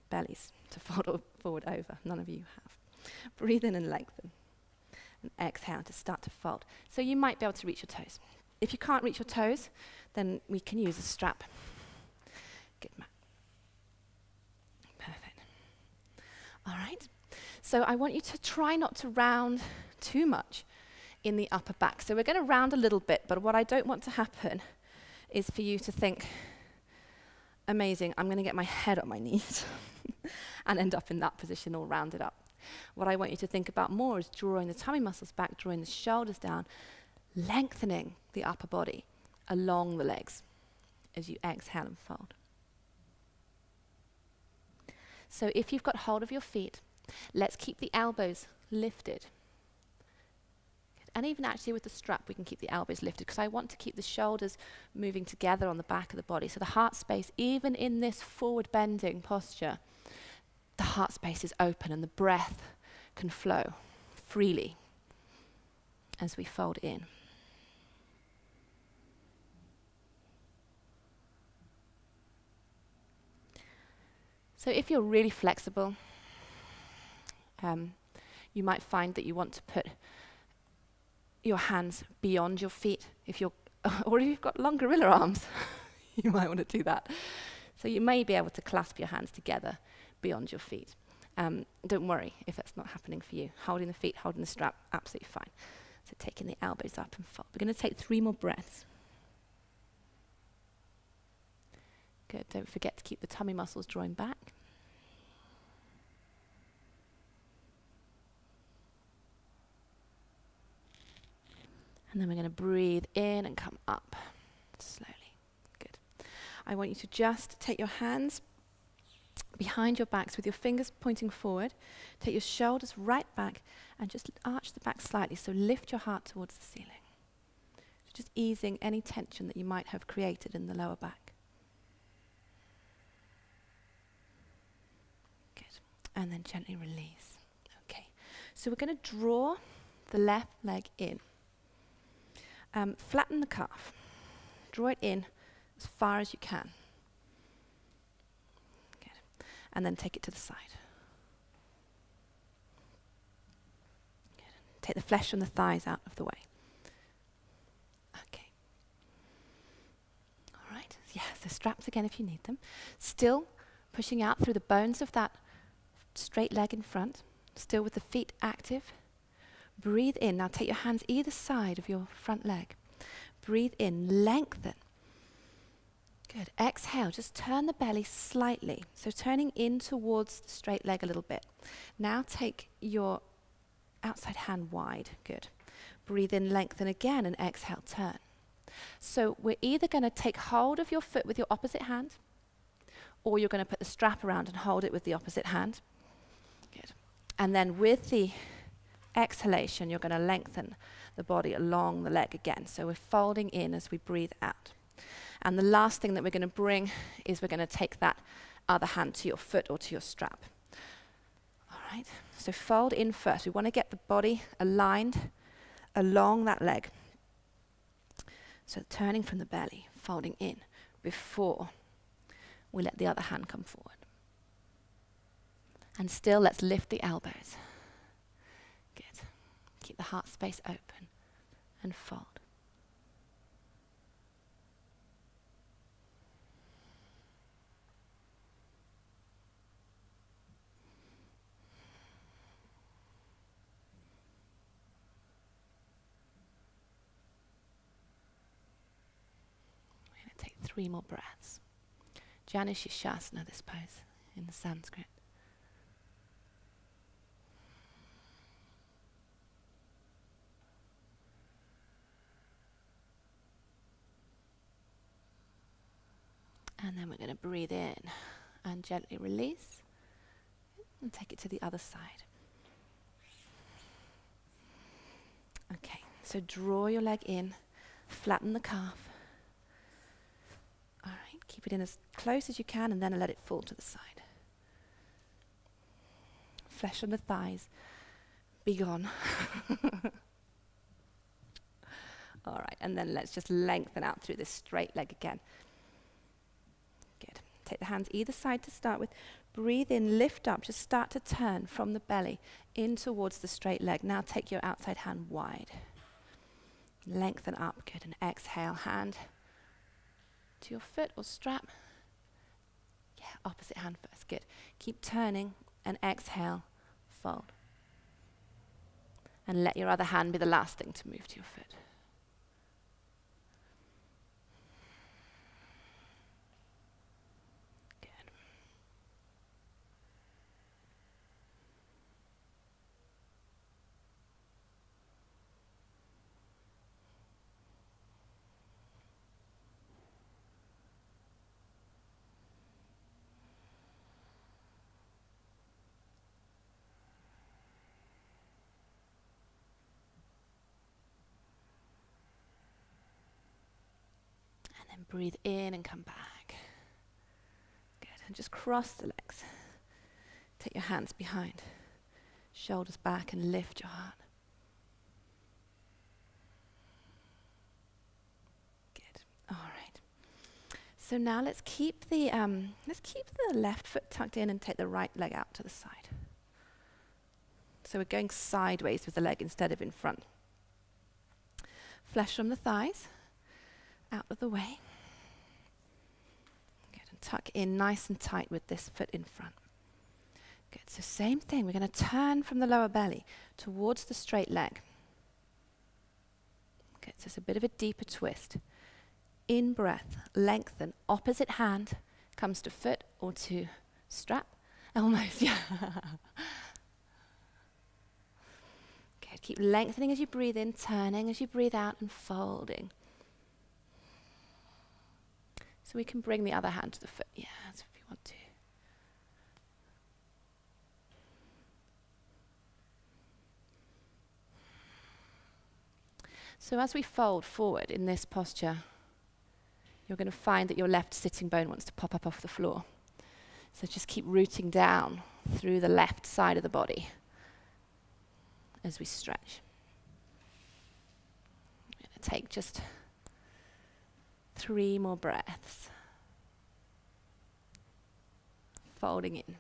Speaker 1: bellies to fold forward over. None of you have. Breathe in and lengthen. And exhale to start to fold. So you might be able to reach your toes. If you can't reach your toes, then we can use a strap. Good, Matt. Perfect. All right. So I want you to try not to round too much in the upper back. So we're going to round a little bit, but what I don't want to happen is for you to think, amazing, I'm going to get my head on my knees and end up in that position all rounded up. What I want you to think about more is drawing the tummy muscles back, drawing the shoulders down, lengthening the upper body along the legs as you exhale and fold. So if you've got hold of your feet, let's keep the elbows lifted. And even actually with the strap, we can keep the elbows lifted because I want to keep the shoulders moving together on the back of the body. So the heart space, even in this forward bending posture, the heart space is open and the breath can flow freely as we fold in. So if you're really flexible, you might find that you want to put your hands beyond your feet, or if you've got long gorilla arms, you might want to do that. So you may be able to clasp your hands together beyond your feet. Don't worry if that's not happening for you. Holding the feet, holding the strap, absolutely fine. So taking the elbows up and fold. We're going to take 3 more breaths. Good, don't forget to keep the tummy muscles drawing back. And then we're going to breathe in and come up slowly. Good. I want you to just take your hands behind your backs with your fingers pointing forward. Take your shoulders right back and just arch the back slightly. So lift your heart towards the ceiling. So just easing any tension that you might have created in the lower back. Good. And then gently release. Okay. So we're going to draw the left leg in. Flatten the calf. Draw it in as far as you can. Good. And then take it to the side. flesh on the thighs out of the way. Okay. All right. Yeah, so straps again if you need them. Still pushing out through the bones of that straight leg in front. Still with the feet active. Breathe in. Now take your hands either side of your front leg. Breathe in. Lengthen. Good. Exhale. Just turn the belly slightly. So turning in towards the straight leg a little bit. Now take your outside hand wide. Good. Breathe in. Lengthen again. And exhale. Turn. So we're either going to take hold of your foot with your opposite hand, or you're going to put the strap around and hold it with the opposite hand. Good. And then with the exhalation, you're going to lengthen the body along the leg again. So we're folding in as we breathe out. And the last thing that we're going to bring is we're going to take that other hand to your foot or to your strap. All right. So fold in first. We want to get the body aligned along that leg. So turning from the belly, folding in before we let the other hand come forward. And still, let's lift the elbows. Good. Keep the heart space open and fold. We're going to take 3 more breaths. Janusishasana, this pose in the Sanskrit. And then we're going to breathe in and gently release and take it to the other side. Okay, so draw your leg in, flatten the calf. All right, keep it in as close as you can and then let it fall to the side. Flesh on the thighs, be gone. All right, and then let's just lengthen out through this straight leg again. Good. Take the hands either side to start with. Breathe in, lift up, just start to turn from the belly in towards the straight leg. Now take your outside hand wide. Lengthen up, good, and exhale, hand to your foot or strap. Yeah, opposite hand first, good. Keep turning and exhale, fold. And let your other hand be the last thing to move to your foot. And breathe in and come back. Good. And just cross the legs. Take your hands behind. Shoulders back and lift your heart. Good. All right. So now let's keep the left foot tucked in and take the right leg out to the side. So we're going sideways with the leg instead of in front. Flesh from the thighs. Out of the way. Good, and tuck in nice and tight with this foot in front. Good, so same thing, we're going to turn from the lower belly towards the straight leg. Good, so it's a bit of a deeper twist. In breath, lengthen, opposite hand comes to foot or to strap. Almost, yeah. Good, keep lengthening as you breathe in, turning as you breathe out and folding. So we can bring the other hand to the foot, yeah, so if you want to. So as we fold forward in this posture, you're going to find that your left sitting bone wants to pop up off the floor. So just keep rooting down through the left side of the body as we stretch. I'm going to take just 3 more breaths. Folding in.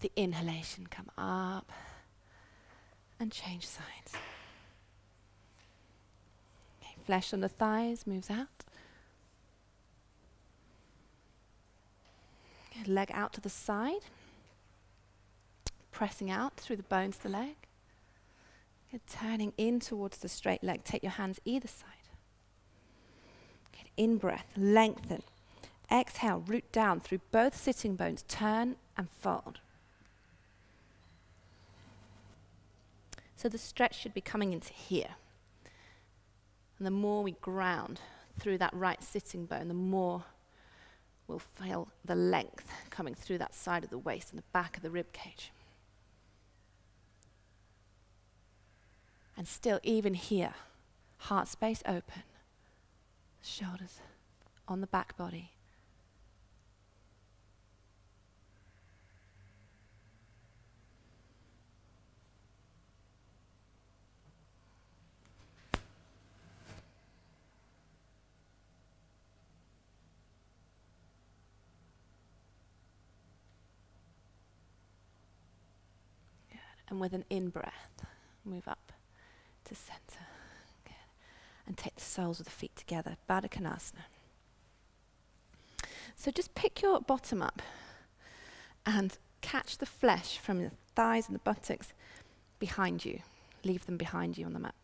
Speaker 1: the inhalation, come up and change sides. Okay, flesh on the thighs moves out. Okay, leg out to the side, pressing out through the bones of the leg. Okay, turning in towards the straight leg. Take your hands either side. Okay, in breath, lengthen. Exhale, root down through both sitting bones. Turn and fold. So the stretch should be coming into here. And the more we ground through that right sitting bone, the more we'll feel the length coming through that side of the waist and the back of the rib cage. And still, even here, heart space open, shoulders on the back body. And with an in-breath, move up to center. Good. And take the soles of the feet together, Baddha Konasana. So just pick your bottom up and catch the flesh from the thighs and the buttocks behind you. Leave them behind you on the mat.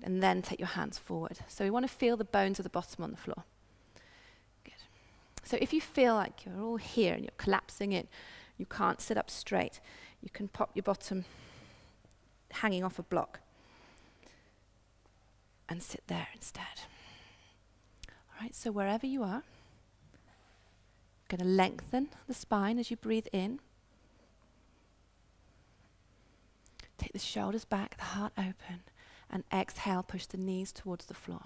Speaker 1: And then take your hands forward. So we want to feel the bones of the bottom on the floor. Good. So if you feel like you're all here and you're collapsing in, you can't sit up straight, you can pop your bottom hanging off a block and sit there instead. All right, so wherever you are, you're going to lengthen the spine as you breathe in. Take the shoulders back, the heart open, and exhale, push the knees towards the floor.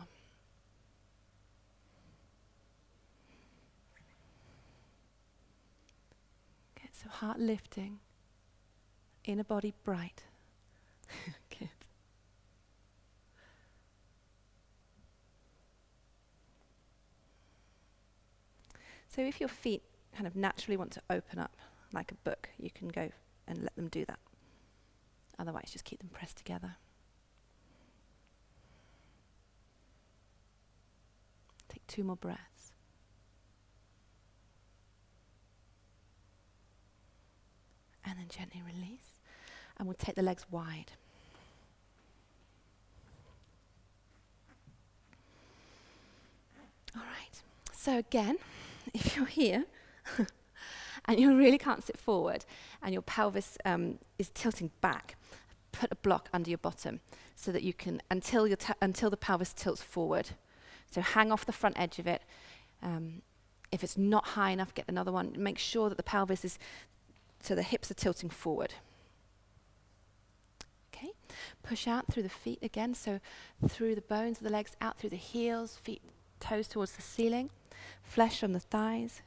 Speaker 1: Okay, so heart lifting, inner body bright. Good. So if your feet kind of naturally want to open up like a book, you can go and let them do that. Otherwise, just keep them pressed together. Take 2 more breaths. And then gently release. And we'll take the legs wide. All right. So again, if you're here and you really can't sit forward and your pelvis is tilting back, put a block under your bottom so that you can, until the pelvis tilts forward. So hang off the front edge of it. If it's not high enough, get another one. Make sure that the pelvis is, so the hips are tilting forward. Okay, push out through the feet again, so through the bones of the legs, out through the heels, feet, toes towards the ceiling, flesh on the thighs,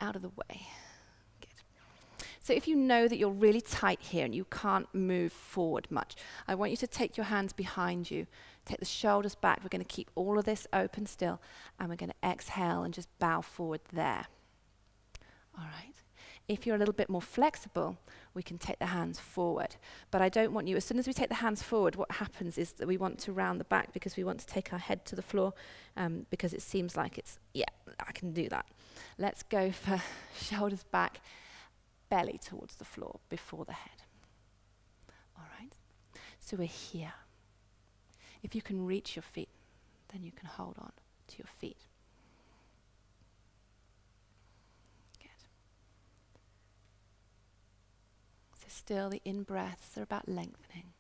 Speaker 1: out of the way. Good. So if you know that you're really tight here and you can't move forward much, I want you to take your hands behind you, take the shoulders back. We're going to keep all of this open still, and we're going to exhale and just bow forward there. All right. If you're a little bit more flexible, we can take the hands forward. But I don't want you, as soon as we take the hands forward, what happens is that we want to round the back because we want to take our head to the floor because it seems like it's, yeah, I can do that. Let's go for shoulders back, belly towards the floor before the head. All right? So we're here. If you can reach your feet, then you can hold on to your feet. Still, the in-breaths are about lengthening,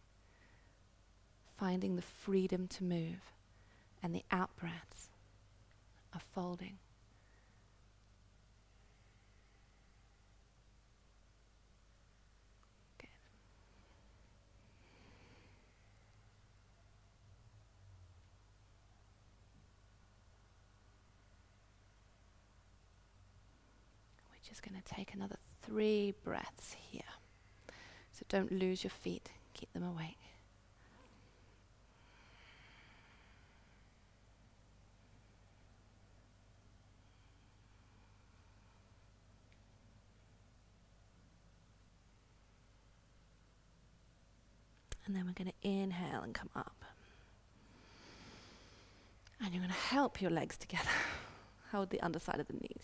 Speaker 1: finding the freedom to move, and the out-breaths are folding. Good. We're just going to take another 3 breaths here. So don't lose your feet, keep them awake. And then we're going to inhale and come up. And you're going to help your legs together. Hold the underside of the knees.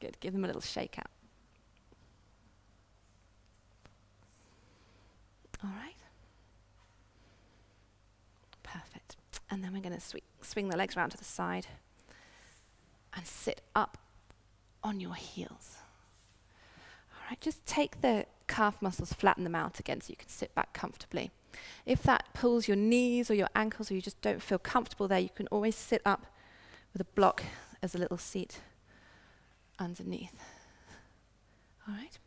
Speaker 1: Good. Give them a little shake out. All right. Perfect. And then we're going to swing the legs around to the side and sit up on your heels. All right. Just take the calf muscles, flatten them out again so you can sit back comfortably. If that pulls your knees or your ankles or you just don't feel comfortable there, you can always sit up with a block as a little seat underneath. All right.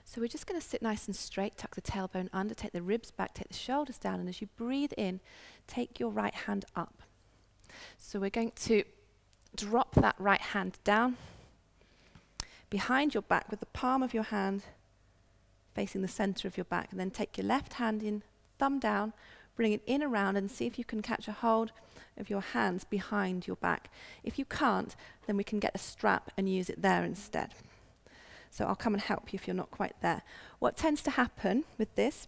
Speaker 1: So we're just going to sit nice and straight, tuck the tailbone under, take the ribs back, take the shoulders down, and as you breathe in, take your right hand up. So we're going to drop that right hand down behind your back with the palm of your hand facing the center of your back, and then take your left hand in, thumb down, bring it in around and see if you can catch a hold of your hands behind your back. If you can't, then we can get a strap and use it there instead. So I'll come and help you if you're not quite there. What tends to happen with this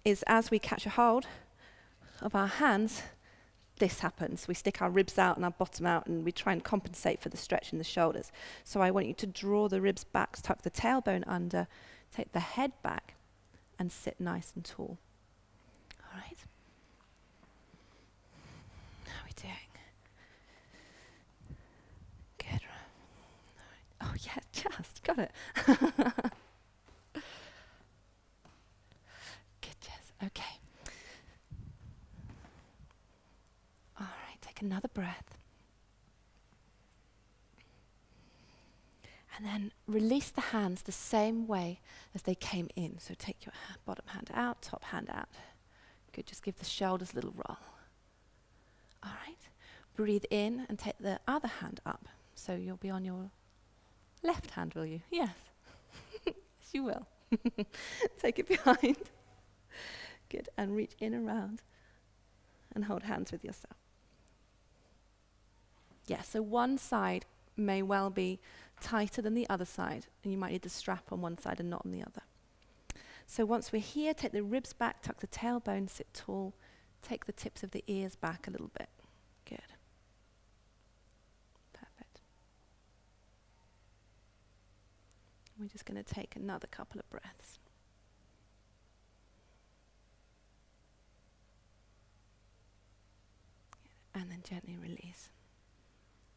Speaker 1: is as we catch a hold of our hands, this happens. We stick our ribs out and our bottom out and we try and compensate for the stretch in the shoulders. So I want you to draw the ribs back, tuck the tailbone under, take the head back and sit nice and tall. All right. How are we doing? Good. All right. Oh yeah, just got it. Good, Jess. Okay. All right, take another breath. And then release the hands the same way as they came in. So take your bottom hand out, top hand out. Good, just give the shoulders a little roll. All right, breathe in and take the other hand up. So you'll be on your left hand, will you? Yes. Yes, you will. Take it behind. Good, and reach in around and hold hands with yourself. Yeah, so one side may well be tighter than the other side, and you might need the strap on one side and not on the other. So once we're here, take the ribs back, tuck the tailbone, sit tall, take the tips of the ears back a little bit. Good. Perfect. We're just going to take another couple of breaths. And then gently release.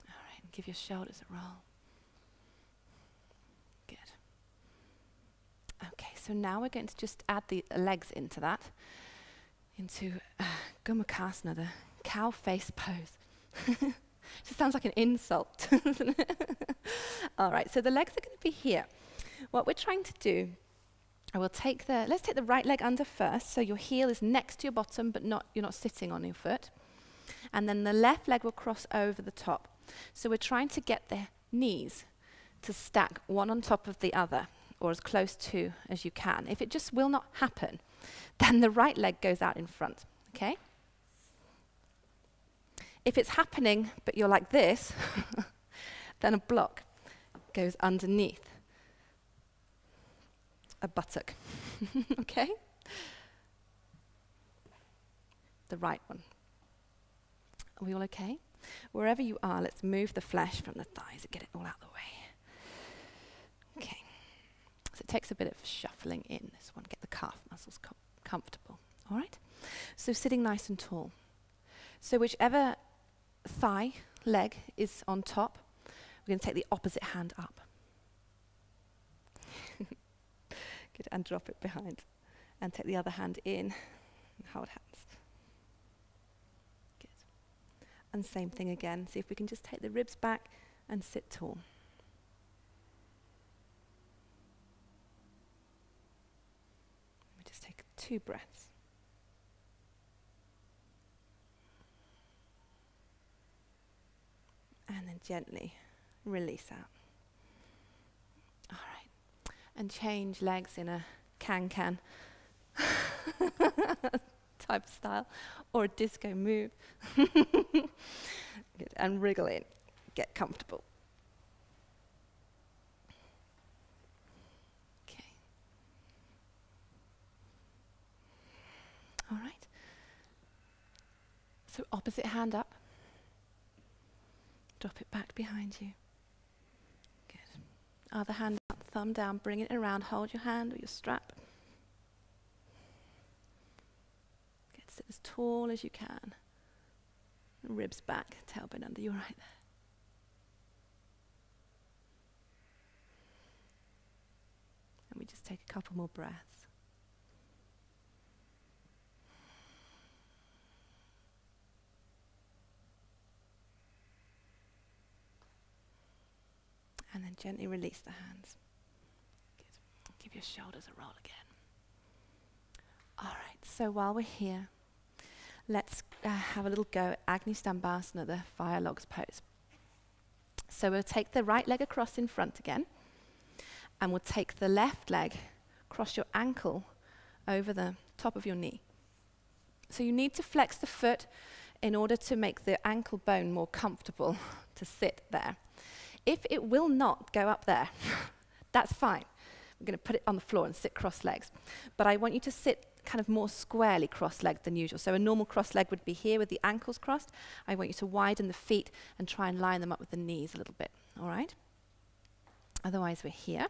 Speaker 1: All right, and give your shoulders a roll. Good. Okay, so now we're going to just add the legs into that, into Gomukhasana, the cow face pose. Just sounds like an insult, doesn't it? All right, so the legs are going to be here. What we're trying to do, let's take the right leg under first, so your heel is next to your bottom, but you're not sitting on your foot. And then the left leg will cross over the top. So we're trying to get the knees to stack one on top of the other, or as close to as you can. If it just will not happen, then the right leg goes out in front, okay? If it's happening, but you're like this, then a block goes underneath a buttock, okay? The right one. Are we all okay? Wherever you are, let's move the flesh from the thighs and get it all out of the way. Okay. So it takes a bit of shuffling in this one. Get the calf muscles comfortable. All right? So sitting nice and tall. So whichever thigh, leg is on top, we're going to take the opposite hand up. Good. And drop it behind. And take the other hand in and hold hands. And same thing again. See if we can just take the ribs back and sit tall. We just take 2 breaths. And then gently release out. All right. And change legs in a can-can type of style, or a disco move. Good. And wriggle in. Get comfortable. Okay. All right. So opposite hand up. Drop it back behind you. Good. Other hand up, thumb down, bring it around, hold your hand or your strap. Get sit as tall as you can. Ribs back, tailbone under, you're right there. And we just take a couple more breaths. And then gently release the hands. Good. Give your shoulders a roll again. All right, so while we're here, let's have a little go at Agni Stambhasana, the fire logs pose. So we'll take the right leg across in front again, and we'll take the left leg, cross your ankle over the top of your knee. So you need to flex the foot in order to make the ankle bone more comfortable to sit there. If it will not go up there, that's fine. We're going to put it on the floor and sit cross legs. But I want you to sit kind of more squarely cross-legged than usual. So a normal cross leg would be here with the ankles crossed. I want you to widen the feet and try and line them up with the knees a little bit, all right? Otherwise, we're here.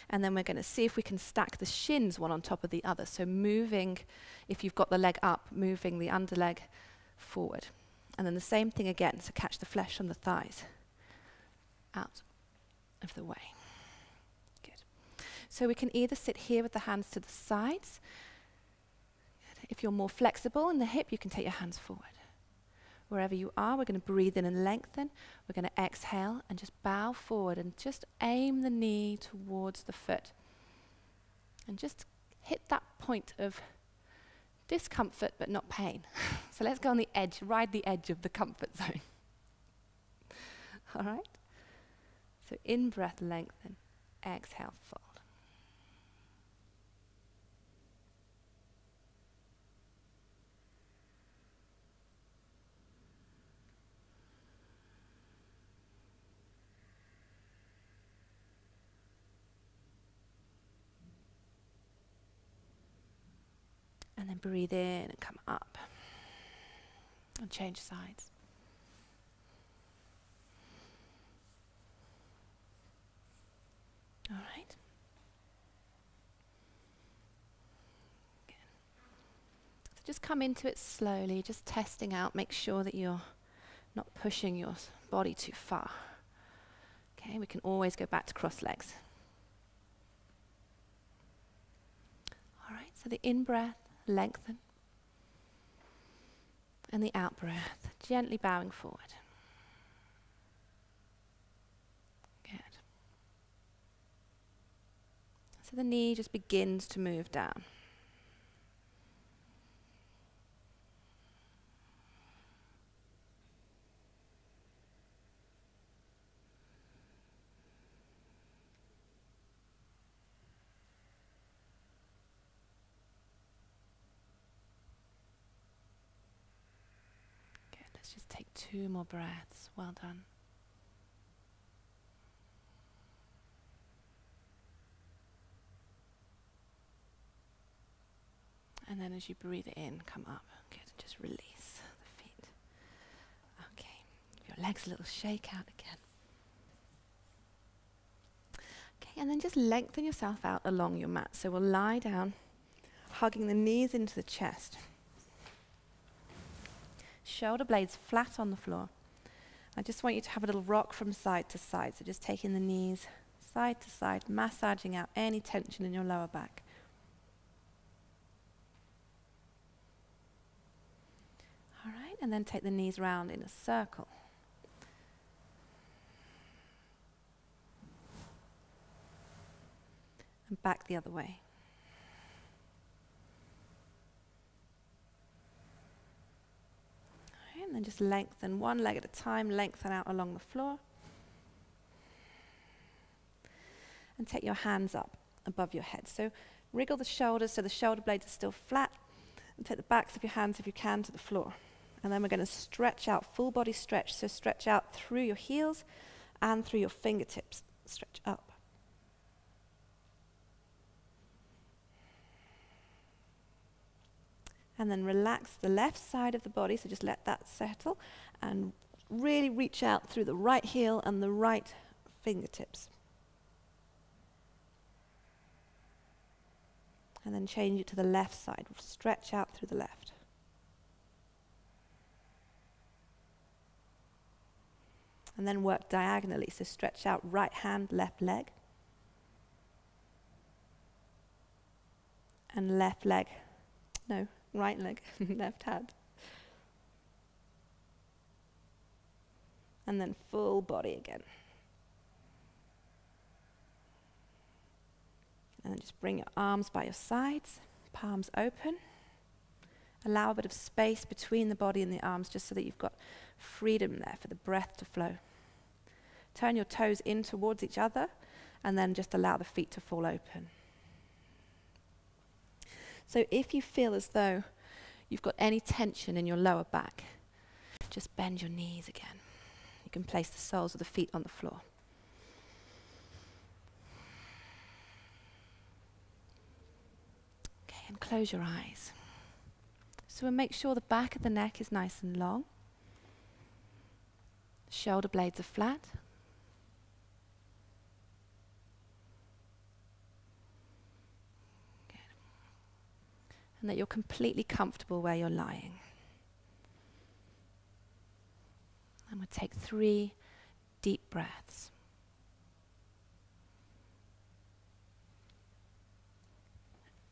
Speaker 1: And then we're going to see if we can stack the shins one on top of the other. So moving, if you've got the leg up, moving the underleg forward. And then the same thing again, so catch the flesh on the thighs out of the way. Good. So we can either sit here with the hands to the sides. If you're more flexible in the hip, you can take your hands forward. Wherever you are, we're going to breathe in and lengthen. We're going to exhale and just bow forward and just aim the knee towards the foot. And just hit that point of discomfort but not pain. So let's go on the edge, ride the edge of the comfort zone. All right? So in breath, lengthen. Exhale, fold. And then breathe in and come up. And change sides. All right. Good. So just come into it slowly, just testing out. Make sure that you're not pushing your body too far. Okay, we can always go back to cross legs. All right, so the in-breath, lengthen. And the out-breath, gently bowing forward. So the knee just begins to move down. Good, let's just take 2 more breaths. Well done. And then as you breathe it in, come up. Good, and just release the feet. Okay, give your legs a little shake out again. Okay, and then just lengthen yourself out along your mat. So we'll lie down, hugging the knees into the chest. Shoulder blades flat on the floor. I just want you to have a little rock from side to side. So just taking the knees side to side, massaging out any tension in your lower back. All right, and then take the knees round in a circle. And back the other way. All right, and then just lengthen one leg at a time, lengthen out along the floor. And take your hands up above your head. So wriggle the shoulders so the shoulder blades are still flat. And take the backs of your hands, if you can, to the floor. And then we're going to stretch out, full body stretch. So stretch out through your heels and through your fingertips. Stretch up. And then relax the left side of the body, so just let that settle, and really reach out through the right heel and the right fingertips. And then change it to the left side, stretch out through the left. And then work diagonally, so stretch out right hand, left leg. And left leg, no, right leg, left hand. And then full body again. And then just bring your arms by your sides, palms open. Allow a bit of space between the body and the arms just so that you've got freedom there for the breath to flow. Turn your toes in towards each other and then just allow the feet to fall open. So if you feel as though you've got any tension in your lower back, just bend your knees again. You can place the soles of the feet on the floor. Okay, and close your eyes. So we'll make sure the back of the neck is nice and long. Shoulder blades are flat. Good. And that you're completely comfortable where you're lying. And we'll take 3 deep breaths.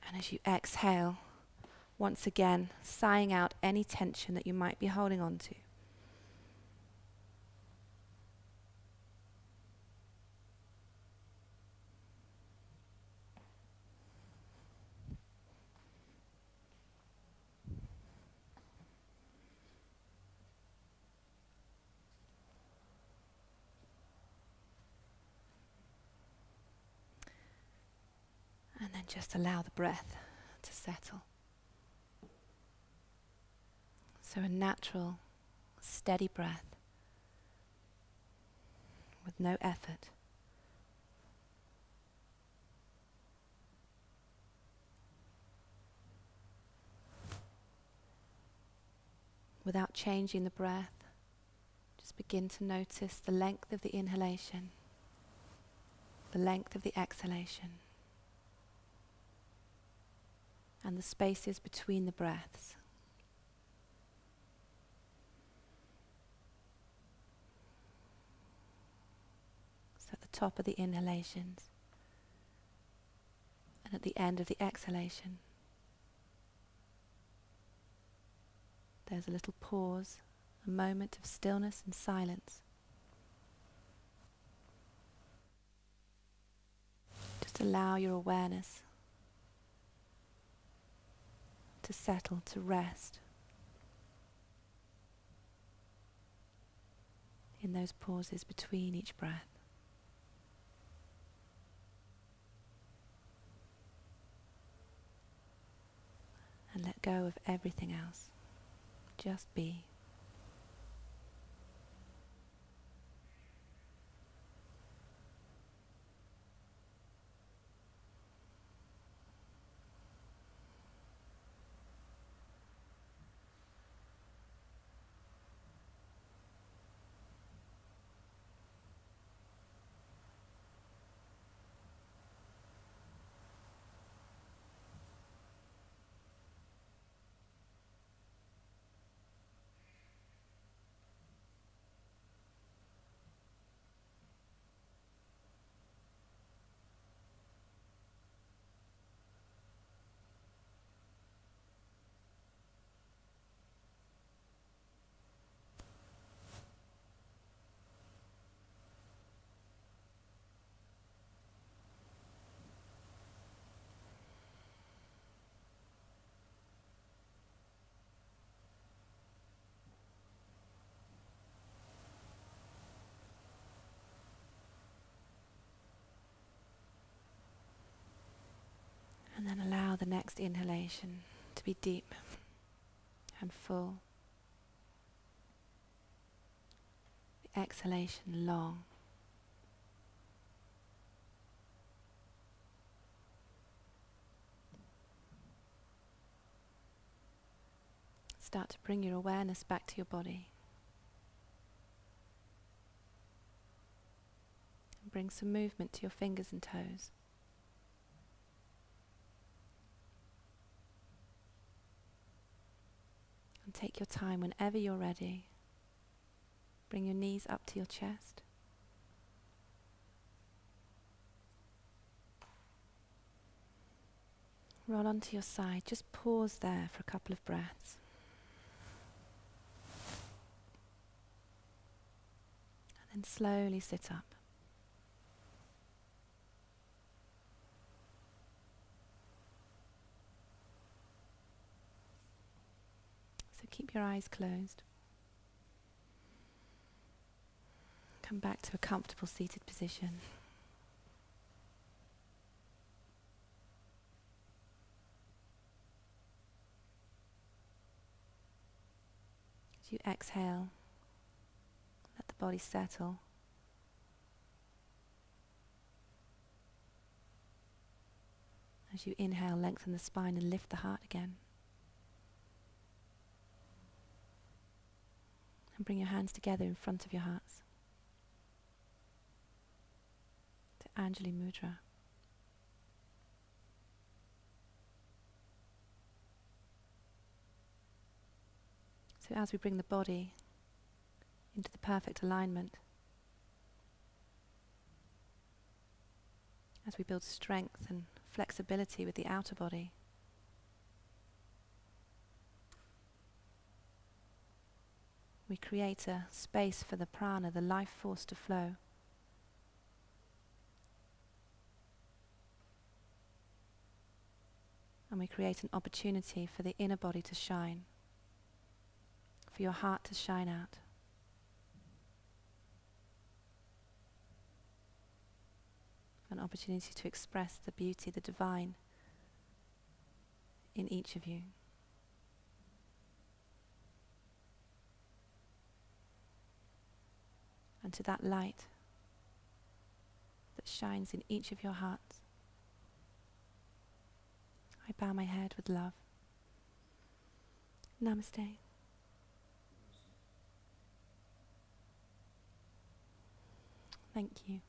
Speaker 1: And as you exhale, once again, sighing out any tension that you might be holding on to. And then just allow the breath to settle. So a natural, steady breath with no effort. Without changing the breath, just begin to notice the length of the inhalation, the length of the exhalation, and the spaces between the breaths. So at the top of the inhalations and at the end of the exhalation, there's a little pause, a moment of stillness and silence. Just allow your awareness to settle, to rest in those pauses between each breath. And let go of everything else. Just be. And then allow the next inhalation to be deep and full. The exhalation long. start to bring your awareness back to your body. And bring some movement to your fingers and toes. And take your time whenever you're ready. Bring your knees up to your chest. Roll onto your side. Just pause there for a couple of breaths. And then slowly sit up. So keep your eyes closed. Come back to a comfortable seated position. As you exhale, let the body settle. As you inhale, lengthen the spine and lift the heart again. And bring your hands together in front of your hearts. To Anjali Mudra. So as we bring the body into the perfect alignment, as we build strength and flexibility with the outer body, we create a space for the prana, the life force, to flow. And we create an opportunity for the inner body to shine, for your heart to shine out. An opportunity to express the beauty, the divine in each of you. And to that light that shines in each of your hearts, I bow my head with love. Namaste. Thank you.